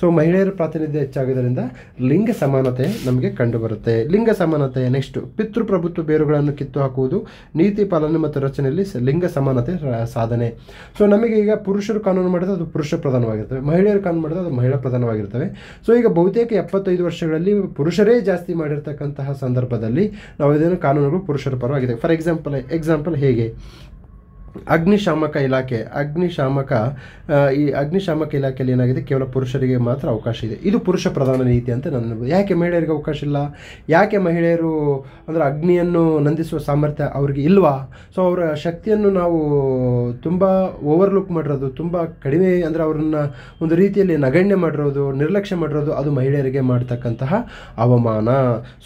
ಸೊ ಮಹಿಳೆಯರ ಪ್ರಾತಿನಿಧ್ಯ ಹೆಚ್ಚಾಗೋದ್ರಿಂದ ಲಿಂಗ ಸಮಾನತೆ ನಮಗೆ ಕಂಡುಬರುತ್ತೆ. ಲಿಂಗ ಸಮಾನತೆ. ನೆಕ್ಸ್ಟ್, ಪಿತೃಪ್ರಭುತ್ವ ಬೇರುಗಳನ್ನು ಕಿತ್ತು ಹಾಕುವುದು, ನೀತಿ ಪಾಲನೆ ಮತ್ತು ರಚನೆಯಲ್ಲಿ ಲಿಂಗ ಸಮಾನತೆ ಸಾಧನೆ. ಸೊ ನಮಗೆ ಈಗ ಪುರುಷರು ಕಾನೂನು ಮಾಡಿದ್ರೆ ಅದು ಪುರುಷ ಪ್ರಧಾನವಾಗಿರ್ತವೆ, ಮಹಿಳೆಯರು ಕಾನೂನು ಮಾಡಿದ್ರೆ ಅದು ಮಹಿಳಾ ಪ್ರಧಾನವಾಗಿರ್ತವೆ. ಸೊ ಈಗ ಬಹುತೇಕ 75 ವರ್ಷಗಳಲ್ಲಿ ಪುರುಷರೇ ಜಾಸ್ತಿ ಮಾಡಿರ್ತಕ್ಕಂತಹ ಸಂದರ್ಭದಲ್ಲಿ ನಾವು ಇದನ್ನು ಕಾನೂನುಗಳು ಪುರುಷರ ಪರವಾಗಿದೆ. ಫಾರ್ ಎಕ್ಸಾಂಪಲ್ ಹೇಗೆ ಅಗ್ನಿಶಾಮಕ ಇಲಾಖೆ, ಈ ಅಗ್ನಿಶಾಮಕ ಇಲಾಖೆಯಲ್ಲಿ ಏನಾಗಿದೆ, ಕೇವಲ ಪುರುಷರಿಗೆ ಮಾತ್ರ ಅವಕಾಶ ಇದೆ. ಇದು ಪುರುಷ ಪ್ರಧಾನ ನೀತಿ ಅಂತ ನಾನು. ಯಾಕೆ ಮಹಿಳೆಯರಿಗೆ ಅವಕಾಶ ಇಲ್ಲ? ಯಾಕೆ ಮಹಿಳೆಯರು ಅಂದರೆ ಅಗ್ನಿಯನ್ನು ನಂದಿಸುವ ಸಾಮರ್ಥ್ಯ ಅವ್ರಿಗೆ ಇಲ್ವಾ? ಸೊ ಅವರ ಶಕ್ತಿಯನ್ನು ನಾವು ತುಂಬ ಓವರ್ಲುಕ್ ಮಾಡಿರೋದು, ತುಂಬ ಕಡಿಮೆ ಅಂದರೆ ಅವರನ್ನು ಒಂದು ರೀತಿಯಲ್ಲಿ ನಗಣ್ಯ ಮಾಡಿರೋದು, ನಿರ್ಲಕ್ಷ್ಯ ಮಾಡಿರೋದು, ಅದು ಮಹಿಳೆಯರಿಗೆ ಮಾಡ್ತಕ್ಕಂತಹ ಅವಮಾನ.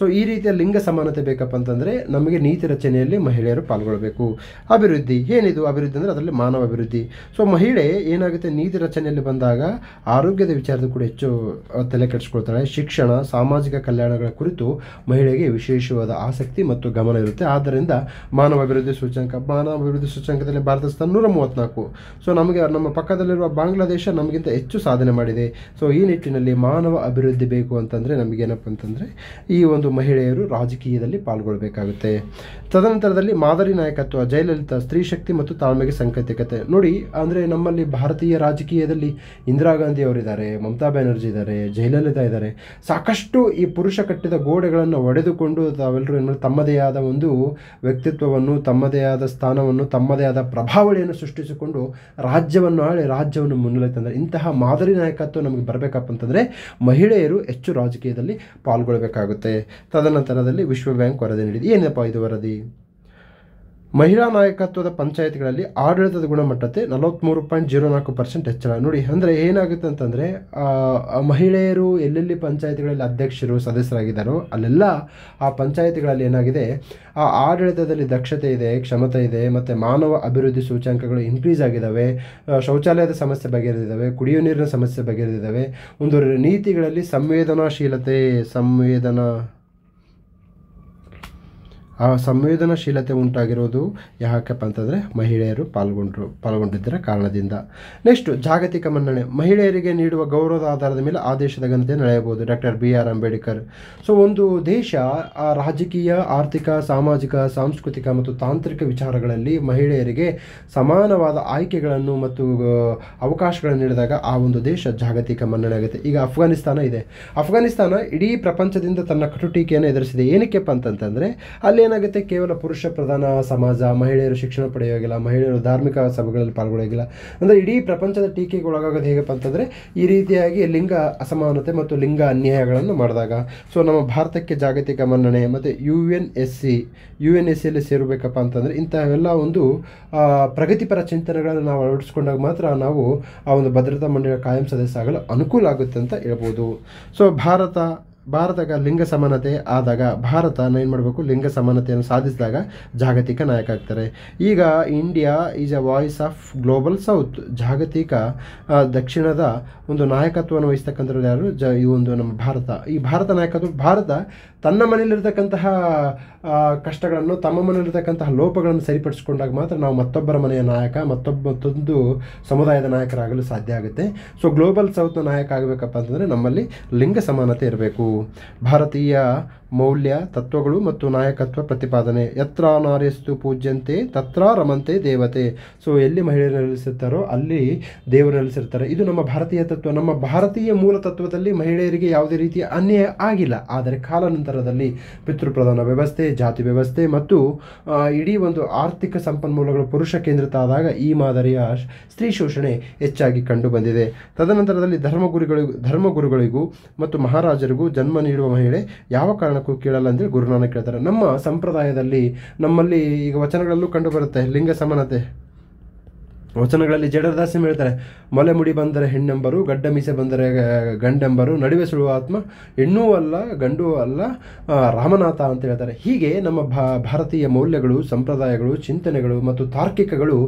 ಸೊ ಈ ರೀತಿಯ ಲಿಂಗ ಸಮಾನತೆ ಬೇಕಪ್ಪ ಅಂತಂದರೆ ನಮಗೆ ನೀತಿ ರಚನೆಯಲ್ಲಿ ಮಹಿಳೆಯರು ಪಾಲ್ಗೊಳ್ಳಬೇಕು. ಅಭಿವೃದ್ಧಿ ಏನಿದು? ಅಭಿವೃದ್ಧಿ ಅಂದರೆ ಅದರಲ್ಲಿ ಮಾನವ ಅಭಿವೃದ್ಧಿ. ಸೊ ಮಹಿಳೆ ಏನಾಗುತ್ತೆ, ನೀತಿ ರಚನೆಯಲ್ಲಿ ಬಂದಾಗ ಆರೋಗ್ಯದ ವಿಚಾರದ ಕೂಡ ಹೆಚ್ಚು ತಲೆ ಕೆಡಿಸ್ಕೊಳ್ತಾಳೆ. ಶಿಕ್ಷಣ, ಸಾಮಾಜಿಕ ಕಲ್ಯಾಣಗಳ ಕುರಿತು ಮಹಿಳೆಗೆ ವಿಶೇಷವಾದ ಆಸಕ್ತಿ ಮತ್ತು ಗಮನ ಇರುತ್ತೆ. ಆದ್ದರಿಂದ ಮಾನವ ಅಭಿವೃದ್ಧಿ ಸೂಚ್ಯಂಕದಲ್ಲಿ ಭಾರತ ಸ್ಥಾನ 134. ಸೊ ನಮಗೆ ನಮ್ಮ ಪಕ್ಕದಲ್ಲಿರುವ ಬಾಂಗ್ಲಾದೇಶ ನಮಗಿಂತ ಹೆಚ್ಚು ಸಾಧನೆ ಮಾಡಿದೆ. ಸೊ ಈ ನಿಟ್ಟಿನಲ್ಲಿ ಮಾನವ ಅಭಿವೃದ್ಧಿ ಬೇಕು ಅಂತಂದರೆ ನಮಗೇನಪ್ಪ ಅಂತಂದರೆ ಈ ಒಂದು ಮಹಿಳೆಯರು ರಾಜಕೀಯದಲ್ಲಿ ಪಾಲ್ಗೊಳ್ಳಬೇಕಾಗುತ್ತೆ. ತದನಂತರದಲ್ಲಿ ಮಾದರಿ ನಾಯಕತ್ವ, ಜಯಲಲಿತಾ ಸ್ತ್ರೀ ಶಕ್ತಿ ಮತ್ತು ಮತ್ತು ತಾಳ್ಮೆಗೆ ಸಂಕೇತಿಕತೆ. ನೋಡಿ, ಅಂದರೆ ನಮ್ಮಲ್ಲಿ ಭಾರತೀಯ ರಾಜಕೀಯದಲ್ಲಿ ಇಂದಿರಾ ಗಾಂಧಿ ಅವರಿದ್ದಾರೆ, ಮಮತಾ ಬ್ಯಾನರ್ಜಿ ಇದ್ದಾರೆ, ಜಯಲಲಿತಾ ಇದ್ದಾರೆ. ಸಾಕಷ್ಟು ಈ ಪುರುಷ ಕಟ್ಟಿದ ಗೋಡೆಗಳನ್ನು ಒಡೆದುಕೊಂಡು ತಾವೆಲ್ಲರೂ ಏನು ತಮ್ಮದೇ ಆದ ಒಂದು ವ್ಯಕ್ತಿತ್ವವನ್ನು, ತಮ್ಮದೇ ಆದ ಸ್ಥಾನವನ್ನು, ತಮ್ಮದೇ ಆದ ಪ್ರಭಾವಳಿಯನ್ನು ಸೃಷ್ಟಿಸಿಕೊಂಡು ರಾಜ್ಯವನ್ನು ಆಳಿ ರಾಜ್ಯವನ್ನು ಮುನ್ನಡೆ ತಂದರೆ ಇಂತಹ ಮಾದರಿ ನಾಯಕತ್ವ ನಮಗೆ ಬರಬೇಕಪ್ಪ ಅಂತಂದರೆ ಮಹಿಳೆಯರು ಹೆಚ್ಚು ರಾಜಕೀಯದಲ್ಲಿ ಪಾಲ್ಗೊಳ್ಳಬೇಕಾಗುತ್ತೆ. ತದನಂತರದಲ್ಲಿ ವಿಶ್ವ ಬ್ಯಾಂಕ್ ವರದಿ ನೀಡಿದೆ. ಏನಪ್ಪ ಇದು ವರದಿ? ಮಹಿಳಾ ನಾಯಕತ್ವದ ಪಂಚಾಯತ್ಗಳಲ್ಲಿ ಆಡಳಿತದ ಗುಣಮಟ್ಟತೆ 43.04% ಹೆಚ್ಚಳ. ನೋಡಿ, ಅಂದರೆ ಏನಾಗುತ್ತೆ ಅಂತಂದರೆ ಮಹಿಳೆಯರು ಎಲ್ಲೆಲ್ಲಿ ಪಂಚಾಯತ್ಗಳಲ್ಲಿ ಅಧ್ಯಕ್ಷರು ಸದಸ್ಯರಾಗಿದ್ದಾರೋ ಅಲ್ಲೆಲ್ಲ ಆ ಪಂಚಾಯತ್ಗಳಲ್ಲಿ ಏನಾಗಿದೆ, ಆ ಆಡಳಿತದಲ್ಲಿ ದಕ್ಷತೆ ಇದೆ, ಕ್ಷಮತೆ ಇದೆ, ಮತ್ತು ಮಾನವ ಅಭಿವೃದ್ಧಿ ಸೂಚ್ಯಂಕಗಳು ಇನ್ಕ್ರೀಸ್ ಆಗಿದ್ದಾವೆ, ಶೌಚಾಲಯದ ಸಮಸ್ಯೆ ಬಗೆಹರಿದಿದ್ದಾವೆ, ಕುಡಿಯುವ ನೀರಿನ ಸಮಸ್ಯೆ ಬಗೆಹರಿದಿದ್ದಾವೆ, ಒಂದು ನೀತಿಗಳಲ್ಲಿ ಸಂವೇದನಾಶೀಲತೆ ಉಂಟಾಗಿರೋದು ಯಾಕಪ್ಪ ಅಂತಂದರೆ ಮಹಿಳೆಯರು ಪಾಲ್ಗೊಂಡಿದ್ದರ ಕಾರಣದಿಂದ. ನೆಕ್ಸ್ಟು ಜಾಗತಿಕ ಮನ್ನಣೆ. ಮಹಿಳೆಯರಿಗೆ ನೀಡುವ ಗೌರವದ ಆಧಾರದ ಮೇಲೆ ಆ ದೇಶದ ಘನತೆ ನಡೆಯಬಹುದು. Doctor BR Ambedkar. ಸೊ ಒಂದು ದೇಶ ರಾಜಕೀಯ, ಆರ್ಥಿಕ, ಸಾಮಾಜಿಕ, ಸಾಂಸ್ಕೃತಿಕ ಮತ್ತು ತಾಂತ್ರಿಕ ವಿಚಾರಗಳಲ್ಲಿ ಮಹಿಳೆಯರಿಗೆ ಸಮಾನವಾದ ಆಯ್ಕೆಗಳನ್ನು ಮತ್ತು ಅವಕಾಶಗಳನ್ನು ನೀಡಿದಾಗ ಆ ಒಂದು ದೇಶ ಜಾಗತಿಕ ಮನ್ನಣೆ ಆಗುತ್ತೆ. ಈಗ ಅಫ್ಘಾನಿಸ್ತಾನ ಇದೆ. ಅಫ್ಘಾನಿಸ್ತಾನ ಇಡೀ ಪ್ರಪಂಚದಿಂದ ತನ್ನ ಕಟುಟೀಕೆಯನ್ನು ಎದುರಿಸಿದೆ. ಏನಕ್ಕೆಪ್ಪ ಅಂತಂತಂದರೆ ಅಲ್ಲಿ ಏನಾಗುತ್ತೆ, ಕೇವಲ ಪುರುಷ ಪ್ರಧಾನ ಸಮಾಜ, ಮಹಿಳೆಯರು ಶಿಕ್ಷಣ ಪಡೆಯೋಗಿಲ್ಲ, ಮಹಿಳೆಯರು ಧಾರ್ಮಿಕ ಸಭೆಗಳಲ್ಲಿ ಪಾಲ್ಗೊಳ್ಳೋಗಿಲ್ಲ. ಅಂದರೆ ಇಡೀ ಪ್ರಪಂಚದ ಟೀಕೆಗೆ ಒಳಗಾಗೋದು ಹೇಗಪ್ಪ ಅಂತಂದರೆ ಈ ರೀತಿಯಾಗಿ ಲಿಂಗ ಅಸಮಾನತೆ ಮತ್ತು ಲಿಂಗ ಅನ್ಯಾಯಗಳನ್ನು ಮಾಡಿದಾಗ. ಸೊ ನಮ್ಮ ಭಾರತಕ್ಕೆ ಜಾಗತಿಕ ಮನ್ನಣೆ ಮತ್ತು UNSCಯಲ್ಲಿ ಸೇರಬೇಕಪ್ಪ ಅಂತಂದರೆ ಇಂಥವೆಲ್ಲ ಒಂದು ಪ್ರಗತಿಪರ ಚಿಂತನೆಗಳನ್ನು ನಾವು ಅಳವಡಿಸ್ಕೊಂಡಾಗ ಮಾತ್ರ ನಾವು ಆ ಒಂದು ಭದ್ರತಾ ಮಂಡಳಿಯ ಕಾಯಂ ಸದಸ್ಯ ಆಗಲು ಅನುಕೂಲ ಆಗುತ್ತೆ ಅಂತ ಹೇಳ್ಬೋದು. ಸೊ ಭಾರತಕ್ಕೆ ಲಿಂಗ ಸಮಾನತೆ ಆದಾಗ ಭಾರತ ಏನು ಮಾಡಬೇಕು, ಲಿಂಗ ಸಮಾನತೆಯನ್ನು ಸಾಧಿಸಿದಾಗ ಜಾಗತಿಕ ನಾಯಕ ಆಗ್ತಾರೆ. ಈಗ India is A voice of global south. ಜಾಗತಿಕ ದಕ್ಷಿಣದ ಒಂದು ನಾಯಕತ್ವವನ್ನು ವಹಿಸ್ತಕ್ಕಂಥದ್ದು ಯಾರು? ಈ ಒಂದು ನಮ್ಮ ಭಾರತ. ಈ ಭಾರತ ನಾಯಕತ್ವ, ಭಾರತ ತನ್ನ ಮನೆಯಲ್ಲಿರ್ತಕ್ಕಂತಹ ಕಷ್ಟಗಳನ್ನು, ತಮ್ಮ ಮನೆಯಲ್ಲಿರ್ತಕ್ಕಂತಹ ಲೋಪಗಳನ್ನು ಸರಿಪಡಿಸ್ಕೊಂಡಾಗ ಮಾತ್ರ ನಾವು ಮತ್ತೊಬ್ಬರ ಮನೆಯ ನಾಯಕ, ಮತ್ತೊಂದು ಸಮುದಾಯದ ನಾಯಕರಾಗಲು ಸಾಧ್ಯ ಆಗುತ್ತೆ. ಸೊ ಗ್ಲೋಬಲ್ ಸೌತ್ನ ನಾಯಕ ಆಗಬೇಕಪ್ಪ ಅಂತಂದರೆ ನಮ್ಮಲ್ಲಿ ಲಿಂಗ ಸಮಾನತೆ ಇರಬೇಕು. ಭಾರತೀಯ ಮೌಲ್ಯ, ತತ್ವಗಳು ಮತ್ತು ನಾಯಕತ್ವ ಪ್ರತಿಪಾದನೆ. ಯತ್ರ ನಾರ್ಯಸ್ತು ಪೂಜ್ಯಂತೆ ತತ್ರ ರಮಂತೆ ದೇವತೆ. ಸೊ ಎಲ್ಲಿ ಮಹಿಳೆಯರು ನೆಲೆಸಿರ್ತಾರೋ ಅಲ್ಲಿ ದೇವರು ನೆಲೆಸಿರ್ತಾರೆ. ಇದು ನಮ್ಮ ಭಾರತೀಯ ತತ್ವ. ನಮ್ಮ ಭಾರತೀಯ ಮೂಲ ತತ್ವದಲ್ಲಿ ಮಹಿಳೆಯರಿಗೆ ಯಾವುದೇ ರೀತಿಯ ಅನ್ಯಾಯ ಆಗಿಲ್ಲ. ಆದರೆ ಕಾಲಾನಂತರದಲ್ಲಿ ಪಿತೃಪ್ರಧಾನ ವ್ಯವಸ್ಥೆ, ಜಾತಿ ವ್ಯವಸ್ಥೆ ಮತ್ತು ಇಡೀ ಒಂದು ಆರ್ಥಿಕ ಸಂಪನ್ಮೂಲಗಳು ಪುರುಷ ಕೇಂದ್ರಿತ ಆದಾಗ ಈ ಮಾದರಿಯ ಸ್ತ್ರೀ ಶೋಷಣೆ ಹೆಚ್ಚಾಗಿ ಕಂಡು ಬಂದಿದೆ. ತದನಂತರದಲ್ಲಿ ಧರ್ಮಗುರುಗಳಿಗೂ ಮತ್ತು ಮಹಾರಾಜರಿಗೂ ಜನ್ಮ ನೀಡುವ ಮಹಿಳೆ ಯಾವ ಕಾರಣ ಕೇಳಲ್ಲ ಅಂತೇಳಿ ಗುರುನಾನಕ್ ಕೇಳ್ತಾರೆ. ನಮ್ಮ ಸಂಪ್ರದಾಯದಲ್ಲಿ, ನಮ್ಮಲ್ಲಿ ಈಗ ವಚನಗಳಲ್ಲೂ ಕಂಡು ಬರುತ್ತೆ ಲಿಂಗ ಸಮಾನತೆ. ವಚನಗಳಲ್ಲಿ ಜಡರದಾಸ್ಯಂ ಹೇಳ್ತಾರೆ, ಮೊಲೆ ಮುಡಿ ಬಂದರೆ ಹೆಣ್ಣೆಂಬರು, ಗಡ್ಡ ಮೀಸೆ ಬಂದರೆ ಗಂಡೆಂಬರು, ನಡುವೆ ಸುಳುವ ಆತ್ಮ ಹೆಣ್ಣೂ ಅಲ್ಲ ಗಂಡೂ ಅಲ್ಲ ರಾಮನಾಥ ಅಂತ ಹೇಳ್ತಾರೆ. ಹೀಗೆ ನಮ್ಮ ಭಾರತೀಯ ಮೌಲ್ಯಗಳು, ಸಂಪ್ರದಾಯಗಳು, ಚಿಂತನೆಗಳು ಮತ್ತು ತಾರ್ಕಿಕಗಳು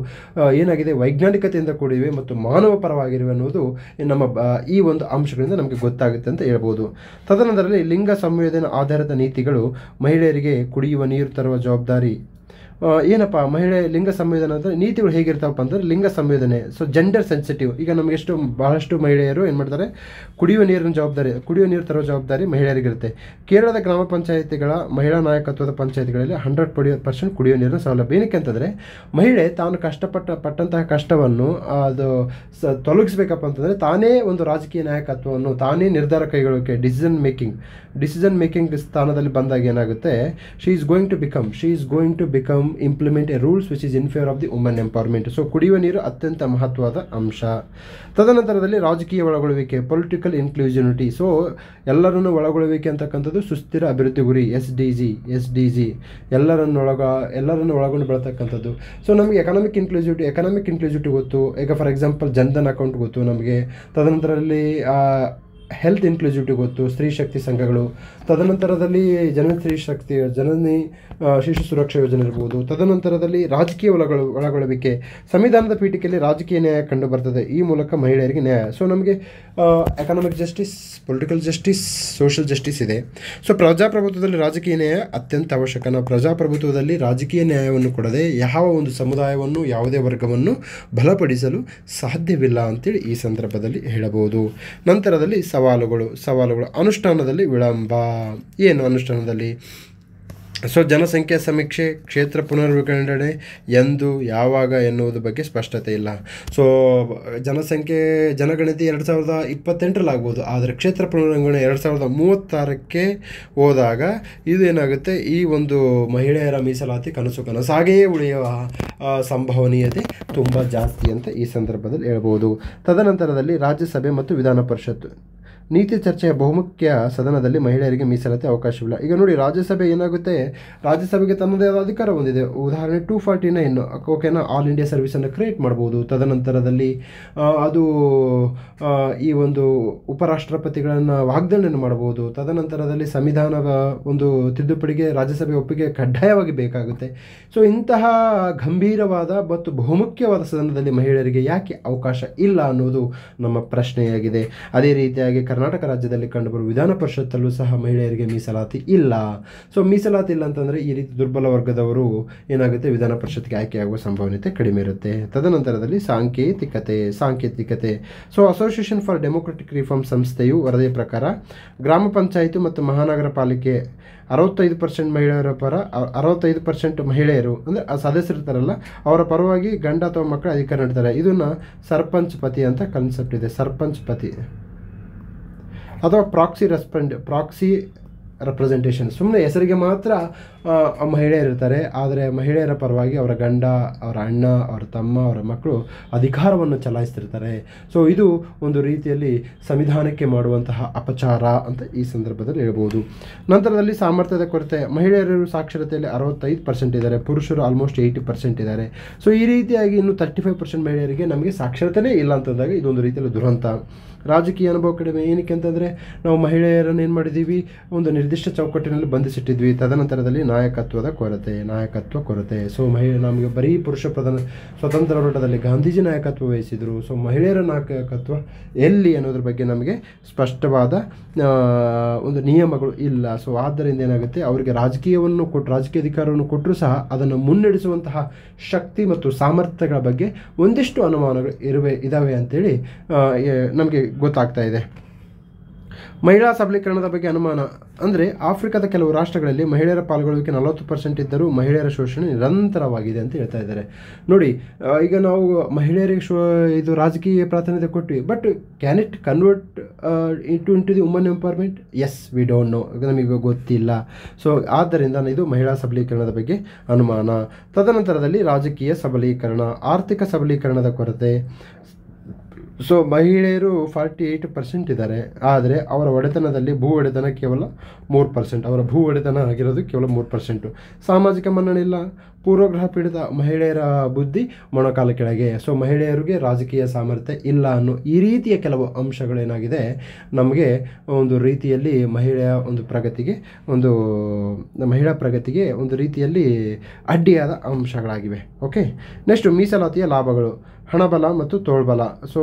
ಏನಾಗಿದೆ, ವೈಜ್ಞಾನಿಕತೆಯಿಂದ ಕೂಡಿವೆ ಮತ್ತು ಮಾನವ ಪರವಾಗಿರುವೆ ಅನ್ನೋದು ನಮ್ಮ ಈ ಒಂದು ಅಂಶಗಳಿಂದ ನಮಗೆ ಗೊತ್ತಾಗುತ್ತೆ ಅಂತ ಹೇಳ್ಬೋದು. ತದನಂತರದಲ್ಲಿ ಲಿಂಗ ಸಂವೇದನೆ ಆಧಾರಿತ ನೀತಿಗಳು. ಮಹಿಳೆಯರಿಗೆ ಕುಡಿಯುವ ನೀರು ತರುವ ಜವಾಬ್ದಾರಿ. ಏನಪ್ಪ ಮಹಿಳೆ ಲಿಂಗ ಸಂವೇದನೆ ಅಂದರೆ ನೀತಿಗಳು ಹೇಗಿರ್ತಾವಪ್ಪ ಅಂತಂದರೆ ಲಿಂಗ ಸಂವೇದನೆ. So gender sensitive. ಈಗ ನಮಗೆ ಬಹಳಷ್ಟು ಮಹಿಳೆಯರು ಏನು ಮಾಡ್ತಾರೆ, ಕುಡಿಯುವ ನೀರು ತರೋ ಜವಾಬ್ದಾರಿ ಮಹಿಳೆಯರಿಗಿರುತ್ತೆ. ಕೇರಳದ ಗ್ರಾಮ ಪಂಚಾಯಿತಿಗಳ ಮಹಿಳಾ ನಾಯಕತ್ವದ ಪಂಚಾಯಿತಿಗಳಲ್ಲಿ 100% ಕುಡಿಯುವ ನೀರಿನ ಸೌಲಭ್ಯ. ಏನಕ್ಕೆ ಅಂತಂದರೆ ಮಹಿಳೆ ತಾನು ಪಟ್ಟಂತಹ ಕಷ್ಟವನ್ನು ಅದು ತೊಲಗಿಸ್ಬೇಕಪ್ಪ ಅಂತಂದರೆ ತಾನೇ ಒಂದು ರಾಜಕೀಯ ನಾಯಕತ್ವವನ್ನು, ತಾನೇ ನಿರ್ಧಾರ ಕೈಗೊಳ್ಳೋಕೆ, ಡಿಸಿಷನ್ ಮೇಕಿಂಗ್ ಸ್ಥಾನದಲ್ಲಿ ಬಂದಾಗ ಏನಾಗುತ್ತೆ, she is going to become implement a rules which is in favour of the woman empowerment. So ಕುಡಿಯುವ ನೀರು ಅತ್ಯಂತ ಮಹತ್ವದ ಅಂಶ. ತದನಂತರದಲ್ಲಿ ರಾಜಕೀಯ ಒಳಗೊಳ್ಳುವಿಕೆ, ಪೊಲಿಟಿಕಲ್ ಇನ್ಕ್ಲೂಸಿವಿಟಿ. ಸೊ ಎಲ್ಲರನ್ನು ಒಳಗೊಳ್ಳುವಿಕೆ ಅಂತಕ್ಕಂಥದ್ದು ಸುಸ್ಥಿರ ಅಭಿವೃದ್ಧಿ ಗುರಿ, SDG ಎಲ್ಲರನ್ನು ಒಳಗೊಂಡು ಬೆಳತಕ್ಕಂಥದ್ದು. ಸೊ ನಮಗೆ ಎಕನಾಮಿಕ್ ಇನ್ಕ್ಲೂಸಿವಿಟಿ ಗೊತ್ತು. ಈಗ ಫಾರ್ ಎಕ್ಸಾಂಪಲ್ ಜನ್ಧನ್ ಅಕೌಂಟ್ ಗೊತ್ತು ನಮಗೆ. ತದನಂತರದಲ್ಲಿ ಹೆಲ್ತ್ ಇನ್ಕ್ಲೂಸಿವಿಟಿ ಗೊತ್ತು, ಸ್ತ್ರೀ ಶಕ್ತಿ ಸಂಘಗಳು. ತದನಂತರದಲ್ಲಿ ಜನನಿ ಶಿಶು ಸುರಕ್ಷಾ ಯೋಜನೆ ಇರ್ಬೋದು. ತದನಂತರದಲ್ಲಿ ರಾಜಕೀಯ ಒಳಗೊಳ್ಳುವಿಕೆ. ಸಂವಿಧಾನದ ಪೀಠಿಕೆಯಲ್ಲಿ ರಾಜಕೀಯ ನ್ಯಾಯ ಕಂಡು ಬರ್ತದೆ. ಈ ಮೂಲಕ ಮಹಿಳೆಯರಿಗೆ ನ್ಯಾಯ. ಸೊ ನಮಗೆ economic justice, political justice, social justice ಇದೆ. ಸೊ ಪ್ರಜಾಪ್ರಭುತ್ವದಲ್ಲಿ ರಾಜಕೀಯ ನ್ಯಾಯ ಅತ್ಯಂತ ಅವಶ್ಯಕ. ನಾವು ಪ್ರಜಾಪ್ರಭುತ್ವದಲ್ಲಿ ರಾಜಕೀಯ ನ್ಯಾಯವನ್ನು ಕೊಡದೆ ಯಾವ ಒಂದು ಸಮುದಾಯವನ್ನು, ಯಾವುದೇ ವರ್ಗವನ್ನು ಬಲಪಡಿಸಲು ಸಾಧ್ಯವಿಲ್ಲ ಅಂತೇಳಿ ಈ ಸಂದರ್ಭದಲ್ಲಿ ಹೇಳಬಹುದು. ನಂತರದಲ್ಲಿ ಸವಾಲುಗಳು. ಅನುಷ್ಠಾನದಲ್ಲಿ ವಿಳಂಬ. ಏನು ಅನುಷ್ಠಾನದಲ್ಲಿ ಸೊ ಜನಸಂಖ್ಯಾ ಸಮೀಕ್ಷೆ, ಕ್ಷೇತ್ರ ಪುನರ್ವಿಂಗಡಣೆ ಎಂದು, ಯಾವಾಗ ಎನ್ನುವುದು ಬಗ್ಗೆ ಸ್ಪಷ್ಟತೆ ಇಲ್ಲ. ಸೊ ಜನಗಣತಿ 2028 ಆಗ್ಬೋದು, ಆದರೆ ಕ್ಷೇತ್ರ ಪುನರ್ವಿಂಗಡಣೆ 2036 ಹೋದಾಗ ಇದು ಏನಾಗುತ್ತೆ, ಈ ಒಂದು ಮಹಿಳೆಯರ ಮೀಸಲಾತಿ ಕನಸಾಗಿಯೇ ಉಳಿಯುವ ಸಂಭವನೀಯತೆ ತುಂಬ ಜಾಸ್ತಿ ಅಂತ ಈ ಸಂದರ್ಭದಲ್ಲಿ ಹೇಳ್ಬೋದು. ತದನಂತರದಲ್ಲಿ ರಾಜ್ಯಸಭೆ ಮತ್ತು ವಿಧಾನ ಪರಿಷತ್ತು ನೀತಿ ಚರ್ಚೆಯ ಬಹುಮುಖ್ಯ ಸದನದಲ್ಲಿ ಮಹಿಳೆಯರಿಗೆ ಮೀಸಲಾತಿ ಅವಕಾಶವಿಲ್ಲ. ಈಗ ನೋಡಿ, ರಾಜ್ಯಸಭೆ ಏನಾಗುತ್ತೆ, ರಾಜ್ಯಸಭೆಗೆ ತನ್ನದೇ ಆದ ಅಧಿಕಾರ ಹೊಂದಿದೆ. ಉದಾಹರಣೆ 249 ಓಕೆನಾ, ಆಲ್ ಇಂಡಿಯಾ ಸರ್ವಿಸನ್ನು ಕ್ರಿಯೇಟ್ ಮಾಡ್ಬೋದು. ತದನಂತರದಲ್ಲಿ ಅದು ಈ ಒಂದು ಉಪರಾಷ್ಟ್ರಪತಿಗಳನ್ನು ವಾಗ್ದಾನ ಮಾಡ್ಬೋದು. ತದನಂತರದಲ್ಲಿ ಸಂವಿಧಾನದ ಒಂದು ತಿದ್ದುಪಡಿಗೆ ರಾಜ್ಯಸಭೆ ಒಪ್ಪಿಗೆ ಕಡ್ಡಾಯವಾಗಿ ಬೇಕಾಗುತ್ತೆ. ಸೊ ಇಂತಹ ಗಂಭೀರವಾದ ಮತ್ತು ಬಹುಮುಖ್ಯವಾದ ಸದನದಲ್ಲಿ ಮಹಿಳೆಯರಿಗೆ ಯಾಕೆ ಅವಕಾಶ ಇಲ್ಲ ಅನ್ನೋದು ನಮ್ಮ ಪ್ರಶ್ನೆಯಾಗಿದೆ. ಅದೇ ರೀತಿಯಾಗಿ ಕರ್ನಾಟಕ ರಾಜ್ಯದಲ್ಲಿ ಕಂಡುಬರುವ ವಿಧಾನ ಪರಿಷತ್ತಲ್ಲೂ ಸಹ ಮಹಿಳೆಯರಿಗೆ ಮೀಸಲಾತಿ ಇಲ್ಲ. ಸೊ ಮೀಸಲಾತಿ ಇಲ್ಲ ಅಂತಂದರೆ ಈ ರೀತಿ ದುರ್ಬಲ ವರ್ಗದವರು ಏನಾಗುತ್ತೆ, ವಿಧಾನ ಪರಿಷತ್ಗೆ ಆಯ್ಕೆಯಾಗುವ ಸಂಭವನೀಯತೆ ಕಡಿಮೆ ಇರುತ್ತೆ. ತದನಂತರದಲ್ಲಿ ಸಾಂಕೇತಿಕತೆ. So association for democratic reform ಸಂಸ್ಥೆಯು ವರದಿಯ ಪ್ರಕಾರ ಗ್ರಾಮ ಪಂಚಾಯಿತಿ ಮತ್ತು ಮಹಾನಗರ ಪಾಲಿಕೆ 65% ಮಹಿಳೆಯರ ಪರ 65% ಮಹಿಳೆಯರು ಅಂದರೆ ಸದಸ್ಯರಿರ್ತಾರಲ್ಲ ಅವರ ಪರವಾಗಿ ಗಂಡ ಅಥವಾ ಮಕ್ಕಳ ಅಧಿಕಾರ ನೀಡ್ತಾರೆ. ಇದನ್ನು ಸರ್ಪಂಚ್ ಪತಿ ಅಂತ ಕಾನ್ಸೆಪ್ಟ್ ಇದೆ. ಸರ್ಪಂಚ್ ಪತಿ ಅಥವಾ ಪ್ರಾಕ್ಸಿ ರೆಪ್ರೆಸೆಂಟೇಷನ್. ಸುಮ್ಮನೆ ಹೆಸರಿಗೆ ಮಾತ್ರ ಮಹಿಳೆಯರಿರ್ತಾರೆ, ಆದರೆ ಮಹಿಳೆಯರ ಪರವಾಗಿ ಅವರ ಗಂಡ, ಅವರ ಅಣ್ಣ, ಅವರ ತಮ್ಮ, ಅವರ ಮಕ್ಕಳು ಅಧಿಕಾರವನ್ನು ಚಲಾಯಿಸ್ತಿರ್ತಾರೆ. ಸೊ ಇದು ಒಂದು ರೀತಿಯಲ್ಲಿ ಸಂವಿಧಾನಕ್ಕೆ ಮಾಡುವಂತಹ ಅಪಚಾರ ಅಂತ ಈ ಸಂದರ್ಭದಲ್ಲಿ ಹೇಳ್ಬೋದು. ನಂತರದಲ್ಲಿ ಸಾಮರ್ಥ್ಯದ ಕೊರತೆ. ಮಹಿಳೆಯರು ಸಾಕ್ಷರತೆಯಲ್ಲಿ 65% ಇದ್ದಾರೆ, ಪುರುಷರು ಆಲ್ಮೋಸ್ಟ್ 80% ಇದ್ದಾರೆ. ಸೊ ಈ ರೀತಿಯಾಗಿ ಇನ್ನು 35% ಮಹಿಳೆಯರಿಗೆ ನಮಗೆ ಸಾಕ್ಷರತೆಯೇ ಇಲ್ಲ ಅಂತಂದಾಗ ಇದೊಂದು ರೀತಿಯಲ್ಲಿ ದುರಂತ. ರಾಜಕೀಯ ಅನುಭವ ಕಡಿಮೆ. ಏನಕ್ಕೆ ಅಂತಂದರೆ ನಾವು ಮಹಿಳೆಯರನ್ನು ಏನು ಮಾಡಿದ್ದೀವಿ, ಒಂದು ನಿರ್ದಿಷ್ಟ ಚೌಕಟ್ಟಿನಲ್ಲಿ ಬಂಧಿಸಿಟ್ಟಿದ್ವಿ. ತದನಂತರದಲ್ಲಿ ನಾಯಕತ್ವ ಕೊರತೆ. ಸೊ ನಮಗೆ ಬರೀ ಪುರುಷ ಪ್ರಧಾನ ಸ್ವತಂತ್ರ ಹೋರಾಟದಲ್ಲಿ ಗಾಂಧೀಜಿ ನಾಯಕತ್ವ ವಹಿಸಿದರು. ಸೊ ಮಹಿಳೆಯರ ನಾಯಕತ್ವ ಎಲ್ಲಿ ಅನ್ನೋದ್ರ ಬಗ್ಗೆ ನಮಗೆ ಸ್ಪಷ್ಟವಾದ ಒಂದು ನಿಯಮಗಳು ಇಲ್ಲ. ಸೊ ಆದ್ದರಿಂದ ಏನಾಗುತ್ತೆ, ಅವರಿಗೆ ರಾಜಕೀಯ ಅಧಿಕಾರವನ್ನು ಕೊಟ್ಟರೂ ಸಹ ಅದನ್ನು ಮುನ್ನಡೆಸುವಂತಹ ಶಕ್ತಿ ಮತ್ತು ಸಾಮರ್ಥ್ಯಗಳ ಬಗ್ಗೆ ಒಂದಿಷ್ಟು ಅನುಮಾನಗಳು ಇದ್ದಾವೆ ಅಂತೇಳಿ ನಮಗೆ ಗೊತ್ತಾಗ್ತಾ ಇದೆ. ಮಹಿಳಾ ಸಬಲೀಕರಣದ ಬಗ್ಗೆ ಅನುಮಾನ ಅಂದರೆ ಆಫ್ರಿಕಾದ ಕೆಲವು ರಾಷ್ಟ್ರಗಳಲ್ಲಿ ಮಹಿಳೆಯರ ಪಾಲ್ಗೊಳ್ಳುವಿಕೆ 40% ಇದ್ದರೂ ಮಹಿಳೆಯರ ಶೋಷಣೆ ನಿರಂತರವಾಗಿದೆ ಅಂತ ಹೇಳ್ತಾ ಇದ್ದಾರೆ. ನೋಡಿ, ಈಗ ನಾವು ಮಹಿಳೆಯರಿಗೆ ಇದು ರಾಜಕೀಯ ಪ್ರಾತಿನಿಧ್ಯ ಕೊಟ್ವಿ, but can it convert into the woman empowerment? Yes, we don't know, ನಮಗೆ ಗೊತ್ತಿಲ್ಲ. ಸೊ ಆದ್ದರಿಂದ ಇದು ಮಹಿಳಾ ಸಬಲೀಕರಣದ ಬಗ್ಗೆ ಅನುಮಾನ. ತದನಂತರದಲ್ಲಿ ರಾಜಕೀಯ ಸಬಲೀಕರಣ, ಆರ್ಥಿಕ ಸಬಲೀಕರಣದ ಕೊರತೆ. ಸೊ ಮಹಿಳೆಯರು 48% ಇದ್ದಾರೆ, ಆದರೆ ಅವರ ಒಡೆತನದಲ್ಲಿ ಭೂ ಒಡೆತನ ಕೇವಲ 3%. ಅವರ ಭೂ ಒಡೆತನ ಆಗಿರೋದು ಕೇವಲ 3%. ಸಾಮಾಜಿಕ ಮನ್ನಣೆ ಇಲ್ಲ. ಪೂರ್ವಗ್ರಹ ಪೀಡಿತ. ಮಹಿಳೆಯರ ಬುದ್ಧಿ ಮೊಣಕಾಲ ಕೆಳಗೆ. ಸೊ ಮಹಿಳೆಯರಿಗೆ ರಾಜಕೀಯ ಸಾಮರ್ಥ್ಯ ಇಲ್ಲ ಅನ್ನೋ ಈ ರೀತಿಯ ಕೆಲವು ಅಂಶಗಳೇನಾಗಿದೆ ನಮಗೆ ಒಂದು ರೀತಿಯಲ್ಲಿ ಮಹಿಳಾ ಪ್ರಗತಿಗೆ ಒಂದು ರೀತಿಯಲ್ಲಿ ಅಡ್ಡಿಯಾದ ಅಂಶಗಳಾಗಿವೆ. ಓಕೆ, ನೆಕ್ಸ್ಟ್ ಮೀಸಲಾತಿಯ ಲಾಭಗಳು. ಹಣಬಲ ಮತ್ತು ತೋಳ್ಬಲ. ಸೊ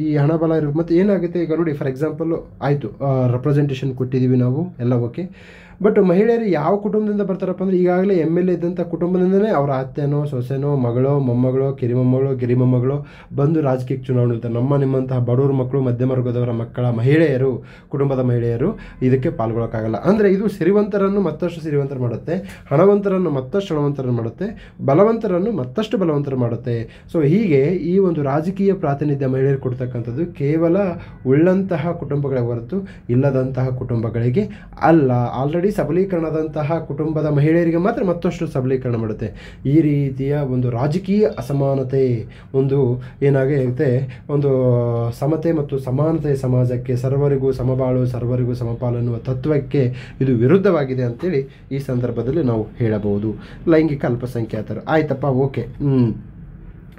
ಈ ಹಣಬಲ ಮತ್ತು ಏನಾಗುತ್ತೆ, ಈಗ ನೋಡಿ ಫಾರ್ ಎಕ್ಸಾಂಪಲ್ ಆಯಿತು, ರೆಪ್ರೆಸೆಂಟೇಷನ್ ಕೊಟ್ಟಿದ್ದೀವಿ ನಾವು ಎಲ್ಲ ಓಕೆ, ಬಟ್ ಮಹಿಳೆಯರು ಯಾವ ಕುಟುಂಬದಿಂದ ಬರ್ತಾರಪ್ಪ ಅಂದರೆ ಈಗಾಗಲೇ MLA ಇದ್ದಂಥ ಕುಟುಂಬದಿಂದಲೇ ಅವರ ಅತ್ತೆನೋ, ಸೊಸೆನೋ, ಮಗಳೋ, ಮೊಮ್ಮಗಳೋ, ಗಿರಿಮೊಮ್ಮಗಳೋ ಬಂದು ರಾಜಕೀಯಕ್ಕೆ ಚುನಾವಣೆ ಇರ್ತಾರೆ. ನಿಮ್ಮಂತಹ ಬಡವರ ಮಕ್ಕಳು, ಮಧ್ಯಮ ವರ್ಗದವರ ಮಕ್ಕಳ ಕುಟುಂಬದ ಮಹಿಳೆಯರು ಇದಕ್ಕೆ ಪಾಲ್ಗೊಳ್ಳೋಕ್ಕಾಗಲ್ಲ. ಅಂದರೆ ಇದು ಸಿರಿವಂತರನ್ನು ಮತ್ತಷ್ಟು ಸಿರಿವಂತರು ಮಾಡುತ್ತೆ, ಹಣವಂತರನ್ನು ಮತ್ತಷ್ಟು ಹಣವಂತರನ್ನು ಮಾಡುತ್ತೆ, ಬಲವಂತರನ್ನು ಮತ್ತಷ್ಟು ಬಲವಂತರು ಮಾಡುತ್ತೆ. ಸೊ ಹೀಗೆ ಈ ಒಂದು ರಾಜಕೀಯ ಪ್ರಾತಿನಿಧ್ಯ ಮಹಿಳೆಯರು ಕೊಡ್ತಕ್ಕಂಥದ್ದು ಕೇವಲ ಉಳ್ಳಂತಹ ಕುಟುಂಬಗಳ ಹೊರತು ಇಲ್ಲದಂತಹ ಕುಟುಂಬಗಳಿಗೆ ಅಲ್ಲ. ಆಲ್ರೆಡಿ ಸಬಲೀಕರಣದಂತಹ ಕುಟುಂಬದ ಮಹಿಳೆಯರಿಗೆ ಮಾತ್ರ ಮತ್ತಷ್ಟು ಸಬಲೀಕರಣ ಮಾಡುತ್ತೆ. ಈ ರೀತಿಯ ಒಂದು ರಾಜಕೀಯ ಅಸಮಾನತೆ ಏನಾಗುತ್ತೆ, ಒಂದು ಸಮತೆ ಮತ್ತು ಸಮಾನತೆ ಸಮಾಜಕ್ಕೆ, ಸರ್ವರಿಗೂ ಸಮಬಾಳು, ಸರ್ವರಿಗೂ ಸಮಪಾಲು ಎನ್ನುವ ತತ್ವಕ್ಕೆ ಇದು ವಿರುದ್ಧವಾಗಿದೆ ಅಂತೇಳಿ ಈ ಸಂದರ್ಭದಲ್ಲಿ ನಾವು ಹೇಳಬಹುದು. ಲೈಂಗಿಕ ಅಲ್ಪಸಂಖ್ಯಾತರು ಆಯ್ತಪ್ಪ, ಓಕೆ,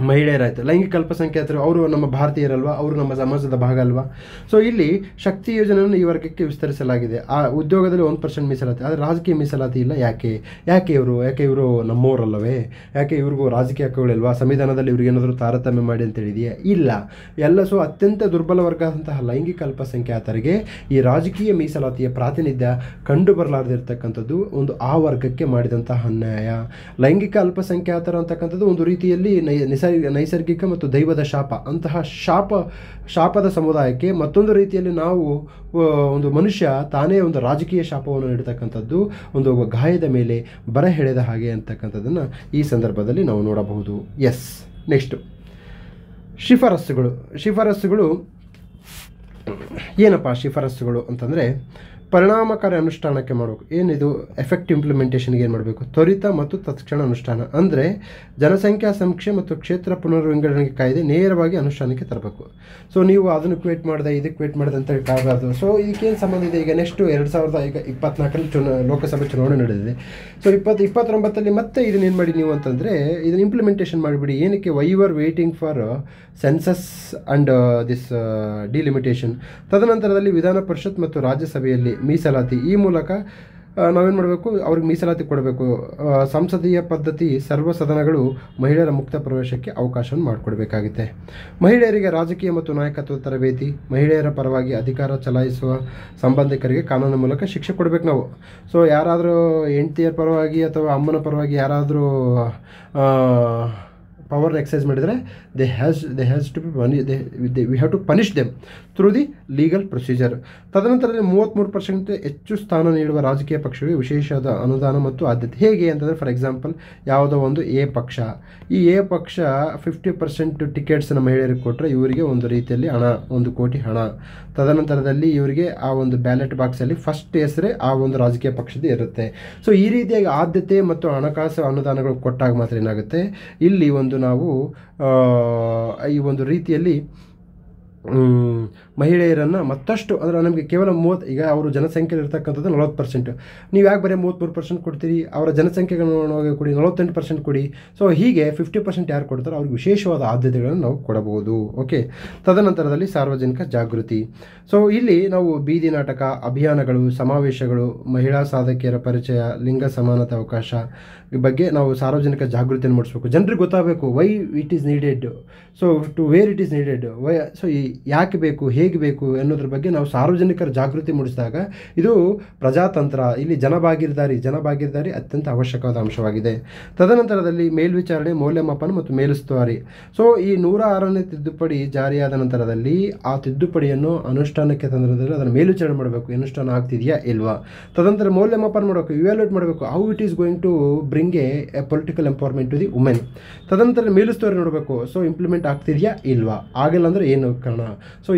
ಮಹಿಳೆಯರಾಯಿತು. ಲೈಂಗಿಕ ಅಲ್ಪಸಂಖ್ಯಾತರು ಅವರು ನಮ್ಮ ಭಾರತೀಯರಲ್ವಾ, ಅವರು ನಮ್ಮ ಸಮಾಜದ ಭಾಗ ಅಲ್ವಾ. ಸೊ ಇಲ್ಲಿ ಶಕ್ತಿ ಯೋಜನೆಯನ್ನು ಈ ವರ್ಗಕ್ಕೆ ವಿಸ್ತರಿಸಲಾಗಿದೆ. ಆ ಉದ್ಯೋಗದಲ್ಲಿ 1% ಮೀಸಲಾತಿ, ಆದರೆ ರಾಜಕೀಯ ಮೀಸಲಾತಿ ಇಲ್ಲ. ಯಾಕೆ ಇವರು ನಮ್ಮವರಲ್ಲವೇ? ಯಾಕೆ ಇವ್ರಿಗೂ ರಾಜಕೀಯ ಹಕ್ಕುಗಳಿಲ್ವಾ? ಸಂವಿಧಾನದಲ್ಲಿ ಇವ್ರಿಗೆ ಏನಾದರೂ ತಾರತಮ್ಯ ಮಾಡಿ ಅಂತ ಹೇಳಿದೆಯಾ? ಇಲ್ಲ, ಎಲ್ಲ. ಸೊ ಅತ್ಯಂತ ದುರ್ಬಲ ವರ್ಗದಂತಹ ಲೈಂಗಿಕ ಅಲ್ಪಸಂಖ್ಯಾತರಿಗೆ ಈ ರಾಜಕೀಯ ಮೀಸಲಾತಿಯ ಪ್ರಾತಿನಿಧ್ಯ ಕಂಡು ಬರಲಾರ್ದಿರ್ತಕ್ಕಂಥದ್ದು ಆ ವರ್ಗಕ್ಕೆ ಮಾಡಿದಂತಹ ಅನ್ಯಾಯ. ಲೈಂಗಿಕ ಅಲ್ಪಸಂಖ್ಯಾತರು ಅಂತಕ್ಕಂಥದ್ದು ಒಂದು ರೀತಿಯಲ್ಲಿ ನೈಸರ್ಗಿಕ ಮತ್ತು ದೈವದ ಶಾಪ ಅಂತಹ ಶಾಪದ ಸಮುದಾಯಕ್ಕೆ ಮತ್ತೊಂದು ರೀತಿಯಲ್ಲಿ ನಾವು ಒಂದು ಮನುಷ್ಯ ತಾನೇ ಒಂದು ರಾಜಕೀಯ ಶಾಪವನ್ನು ನೀಡತಕ್ಕಂಥದ್ದು, ಒಂದು ಗಾಯದ ಮೇಲೆ ಬರ ಎಳೆದ ಹಾಗೆ ಅಂತಕ್ಕಂಥದ್ದನ್ನು ಈ ಸಂದರ್ಭದಲ್ಲಿ ನಾವು ನೋಡಬಹುದು. ಎಸ್, ನೆಕ್ಸ್ಟು ಶಿಫಾರಸ್ಸುಗಳು ಏನಪ್ಪ ಶಿಫಾರಸ್ಸುಗಳು ಅಂತಂದರೆ, ಪರಿಣಾಮಕಾರಿ ಅನುಷ್ಠಾನಕ್ಕೆ ಮಾಡಬೇಕು. ಏನಿದು ಎಫೆಕ್ಟಿವ್ ಇಂಪ್ಲಿಮೆಂಟೇಷನ್ಗೆ ಏನು ಮಾಡಬೇಕು? ತ್ವರಿತ ಮತ್ತು ತತ್ಕ್ಷಣ ಅನುಷ್ಠಾನ, ಅಂದರೆ ಜನಸಂಖ್ಯಾ ಸಮೀಕ್ಷೆ ಮತ್ತು ಕ್ಷೇತ್ರ ಪುನರ್ವಿಂಗಡಣೆ ಕಾಯ್ದೆ ನೇರವಾಗಿ ಅನುಷ್ಠಾನಕ್ಕೆ ತರಬೇಕು. ಸೊ ನೀವು ಅದನ್ನು ಕ್ವೇಟ್ ಮಾಡಿದೆ ಇದಕ್ಕೆ ಕ್ವೇಟ್ ಮಾಡಿದೆ ಅಂತ ಹೇಳಬಾರ್ದು. ಸೊ ಇದಕ್ಕೇನು ಸಂಬಂಧ ಇದೆ? ಈಗ ನೆಕ್ಸ್ಟು 2024 ಲೋಕಸಭೆ ಚುನಾವಣೆ ನಡೆದಿದೆ. ಸೊ 2029 ಮತ್ತೆ ಇದನ್ನೇನು ಮಾಡಿ ನೀವು ಅಂತಂದರೆ ಇದನ್ನು ಇಂಪ್ಲಿಮೆಂಟೇಷನ್ ಮಾಡಿಬಿಡಿ. ಏನಕ್ಕೆ? Why you are waiting for census and this delimitation. ತದನಂತರದಲ್ಲಿ ವಿಧಾನ ಪರಿಷತ್ ಮತ್ತು ರಾಜ್ಯಸಭೆಯಲ್ಲಿ ಮೀಸಲಾತಿ, ಈ ಮೂಲಕ ನಾವೇನು ಮಾಡಬೇಕು? ಅವ್ರಿಗೆ ಮೀಸಲಾತಿ ಕೊಡಬೇಕು. ಸಂಸದೀಯ ಪದ್ಧತಿ ಸರ್ವ ಸದನಗಳು ಮಹಿಳೆಯರ ಮುಕ್ತ ಪ್ರವೇಶಕ್ಕೆ ಅವಕಾಶವನ್ನು ಮಾಡಿಕೊಡ್ಬೇಕಾಗುತ್ತೆ. ಮಹಿಳೆಯರಿಗೆ ರಾಜಕೀಯ ಮತ್ತು ನಾಯಕತ್ವದ ತರಬೇತಿ, ಮಹಿಳೆಯರ ಪರವಾಗಿ ಅಧಿಕಾರ ಚಲಾಯಿಸುವ ಸಂಬಂಧಿಕರಿಗೆ ಕಾನೂನಿನ ಮೂಲಕ ಶಿಕ್ಷೆ ಕೊಡಬೇಕು ನಾವು. ಸೊ ಯಾರಾದರೂ ಹೆಂಡತಿಯರ ಪರವಾಗಿ ಅಥವಾ ಅಮ್ಮನ ಪರವಾಗಿ ಯಾರಾದರೂ ಪವರ್ನ ಎಕ್ಸೈಸ್ ಮಾಡಿದರೆ we have to punish them through the legal procedure. ತದನಂತರದಲ್ಲಿ 33% ಹೆಚ್ಚು ಸ್ಥಾನ ನೀಡುವ ರಾಜಕೀಯ ಪಕ್ಷಗಳಿಗೆ ವಿಶೇಷವಾದ ಅನುದಾನ ಮತ್ತು ಆದ್ಯತೆ. ಹೇಗೆ ಅಂತಂದರೆ, ಫಾರ್ ಎಕ್ಸಾಂಪಲ್ ಯಾವುದೋ ಒಂದು ಎ ಪಕ್ಷ, ಈ ಎ ಪಕ್ಷ 50% ಟಿಕೆಟ್ಸನ್ನು ಮಹಿಳೆಯರಿಗೆ ಕೊಟ್ಟರೆ ಇವರಿಗೆ ಒಂದು ರೀತಿಯಲ್ಲಿ ಹಣ, 1 ಕೋಟಿ ಹಣ. ತದನಂತರದಲ್ಲಿ ಇವರಿಗೆ ಆ ಒಂದು ಬ್ಯಾಲೆಟ್ ಬಾಕ್ಸಲ್ಲಿ ಫಸ್ಟ್ ಹೆಸರೇ ಆ ಒಂದು ರಾಜಕೀಯ ಪಕ್ಷದ ಇರುತ್ತೆ. ಸೊ ಈ ರೀತಿಯಾಗಿ ಆದ್ಯತೆ ಮತ್ತು ಹಣಕಾಸು ಅನುದಾನಗಳು ಕೊಟ್ಟಾಗ ಮಾತ್ರ ಏನಾಗುತ್ತೆ, ಇಲ್ಲಿ ಒಂದು ನಾವು ಈ ಒಂದು ರೀತಿಯಲ್ಲಿ ಮಹಿಳೆಯರನ್ನು ಮತ್ತಷ್ಟು, ಅಂದರೆ ನಮಗೆ ಕೇವಲ 30, ಈಗ ಅವರು ಜನಸಂಖ್ಯೆ ಇರ್ತಕ್ಕಂಥದ್ದು 40%, ನೀವು ಯಾಕೆ ಬರೀ 33% ಕೊಡ್ತೀರಿ? ಅವರ ಜನಸಂಖ್ಯೆಗಳನ್ನು ಕೊಡಿ, 48% ಕೊಡಿ. ಸೊ ಹೀಗೆ 50% ಯಾರು ಕೊಡ್ತಾರೋ ಅವ್ರಿಗೆ ವಿಶೇಷವಾದ ಆದ್ಯತೆಗಳನ್ನು ನಾವು ಕೊಡಬಹುದು. ಓಕೆ. ತದನಂತರದಲ್ಲಿ ಸಾರ್ವಜನಿಕ ಜಾಗೃತಿ. ಸೊ ಇಲ್ಲಿ ನಾವು ಬೀದಿ ನಾಟಕ, ಅಭಿಯಾನಗಳು, ಸಮಾವೇಶಗಳು, ಮಹಿಳಾ ಸಾಧಕಿಯರ ಪರಿಚಯ, ಲಿಂಗ ಸಮಾನತೆ ಅವಕಾಶ ಬಗ್ಗೆ ನಾವು ಸಾರ್ವಜನಿಕ ಜಾಗೃತಿಯನ್ನು ಮೂಡಿಸಬೇಕು. ಜನರಿಗೆ ಗೊತ್ತಾಗಬೇಕು why it is needed, so to where it is needed, why, so ಯಾಕೆ ಬೇಕು, ಹೇಗೆ ಬೇಕು ಅನ್ನೋದ್ರ ಬಗ್ಗೆ ನಾವು ಸಾರ್ವಜನಿಕರ ಜಾಗೃತಿ ಮೂಡಿಸಿದಾಗ ಇದು ಪ್ರಜಾತಂತ್ರ. ಇಲ್ಲಿ ಜನಭಾಗೀದಾರಿ ಅತ್ಯಂತ ಅವಶ್ಯಕವಾದ ಅಂಶವಾಗಿದೆ. ತದನಂತರದಲ್ಲಿ ಮೇಲ್ವಿಚಾರಣೆ, ಮೌಲ್ಯಮಾಪನ ಮತ್ತು ಮೇಲುಸ್ತುವಾರಿ. ಸೊ ಈ 106ನೇ ತಿದ್ದುಪಡಿ ಜಾರಿಯಾದ ನಂತರದಲ್ಲಿ ಆ ತಿದ್ದುಪಡಿಯನ್ನು ಅನುಷ್ಠಾನಕ್ಕೆ ತಂದ ನಂತರ ಅದನ್ನು ಮೇಲ್ವಿಚಾರಣೆ ಮಾಡಬೇಕು, ಅನುಷ್ಠಾನ ಆಗ್ತಿದೆಯಾ ಇಲ್ವಾ. ತದನಂತರ ಮೌಲ್ಯಮಾಪನ ಮಾಡಬೇಕು, ಇವ್ಯಾಲ್ಯೂಯೇಟ್ ಮಾಡಬೇಕು, how it is going to bring a political empowerment to the women. ತದನಂತರ ಮೇಲುಸ್ತುವಾರಿ ನೋಡಬೇಕು, ಸೊ ಇಂಪ್ಲಿಮೆಂಟ್ ಆಗ್ತಿದೆಯಾ ಇಲ್ವಾ, ಆಗಿಲ್ಲ ಅಂದರೆ ಏನು ಕಾರಣ. ಸೊ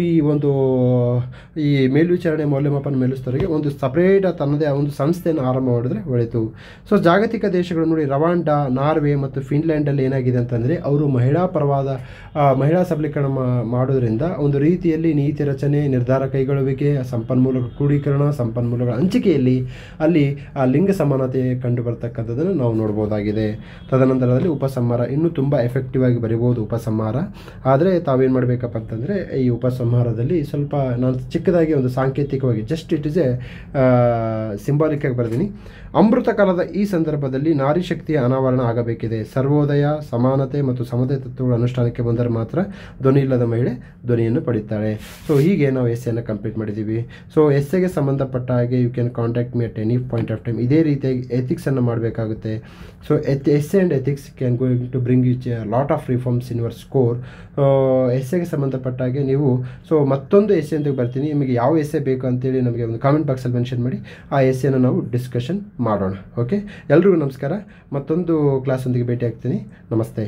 ಈ ಮೇಲ್ವಿಚಾರಣೆ, ಮೌಲ್ಯಮಾಪನ, ಮೇಲುಸ್ತುವಾರಿಗೆ ಒಂದು ಸಪ್ರೇಟ್ ತನ್ನದೇ ಒಂದು ಸಂಸ್ಥೆಯನ್ನು ಆರಂಭ ಮಾಡಿದ್ರೆ ಒಳಿತು. ಸೊ ಜಾಗತಿಕ ದೇಶಗಳು ನೋಡಿ, ರವಾಂಡಾ, ನಾರ್ವೆ ಮತ್ತು ಫಿನ್ಲ್ಯಾಂಡಲ್ಲಿ ಏನಾಗಿದೆ ಅಂತಂದರೆ ಅವರು ಮಹಿಳಾ ಸಬಲೀಕರಣ ಮಾಡೋದ್ರಿಂದ ಒಂದು ರೀತಿಯಲ್ಲಿ ನೀತಿ ರಚನೆ, ನಿರ್ಧಾರ ಕೈಗೊಳ್ಳುವಿಕೆ, ಸಂಪನ್ಮೂಲಗಳ ಕ್ರೋಢೀಕರಣ, ಸಂಪನ್ಮೂಲಗಳ ಹಂಚಿಕೆಯಲ್ಲಿ ಅಲ್ಲಿ ಆ ಲಿಂಗ ಸಮಾನತೆ ಕಂಡು ಬರ್ತಕ್ಕಂಥದ್ದನ್ನು ನಾವು ನೋಡ್ಬೋದಾಗಿದೆ. ತದನಂತರದಲ್ಲಿ ಉಪಸಂಹಾರ, ಇನ್ನೂ ತುಂಬ ಎಫೆಕ್ಟಿವ್ ಆಗಿ ಬರಿಬೋದು ಉಪಸಂಹಾರ. ಆದರೆ ತಾವೇನು ಮಾಡಬೇಕಪ್ಪ ಅಂತಂದರೆ ಈ ಉಪಸಂಹಾರದಲ್ಲಿ ಸ್ವಲ್ಪ ನಾನು ಚಿಕ್ಕದಾಗಿ ಒಂದು ಸಾಂಕೇತಿಕವಾಗಿ just it is A symbolic ಆಗಿ ಬರ್ತೀನಿ. ಅಮೃತ ಕಾಲದ ಈ ಸಂದರ್ಭದಲ್ಲಿ ನಾರಿ ಶಕ್ತಿಯ ಅನಾವರಣ ಆಗಬೇಕಿದೆ. ಸರ್ವೋದಯ, ಸಮಾನತೆ ಮತ್ತು ಸಮತೆ ತತ್ವಗಳ ಅನುಷ್ಠಾನಕ್ಕೆ ಬಂದರೆ ಮಾತ್ರ ಧ್ವನಿ ಇಲ್ಲದ ಮಹಿಳೆ ಧ್ವನಿಯನ್ನು ಪಡಿತಾಳೆ. ಸೊ ಹೀಗೆ ನಾವು ಎಸ್ಸೆಯನ್ನು ಕಂಪ್ಲೀಟ್ ಮಾಡಿದ್ದೀವಿ. ಸೊ ಎಸ್ಸೆಗೆ ಸಂಬಂಧಪಟ್ಟ ಹಾಗೆ you can contact me at any point of time. ಇದೇ ರೀತಿಯಾಗಿ ಎಥಿಕ್ಸನ್ನು ಮಾಡಬೇಕಾಗುತ್ತೆ. So essay and ethics can going to bring you lot of reforms in your score. ಎಸ್ಸೆಗೆ ಸಂಬಂಧಪಟ್ಟ ಹಾಗೆ ನೀವು ಸೊ ಮತ್ತೊಂದು ಎಸ್ಸೆ ಅಂತ ಬರ್ತೀನಿ, ನಿಮಗೆ ಯಾವ ಎಸ್ಸೆ ಬೇಕು ಅಂತೇಳಿ ನಮಗೆ ಒಂದು ಕಾಮೆಂಟ್ ಬಾಕ್ಸಲ್ಲಿ ಮೆನ್ಷನ್ ಮಾಡಿ, ಆ ಎಸ್ಸೆನ ನಾವು ಡಿಸ್ಕಷನ್ ಮಾಡೋಣ. ಓಕೆ, ಎಲ್ರಿಗೂ ನಮಸ್ಕಾರ. ಮತ್ತೊಂದು ಕ್ಲಾಸೊಂದಿಗೆ ಭೇಟಿ ಆಗ್ತೀನಿ. ನಮಸ್ತೆ.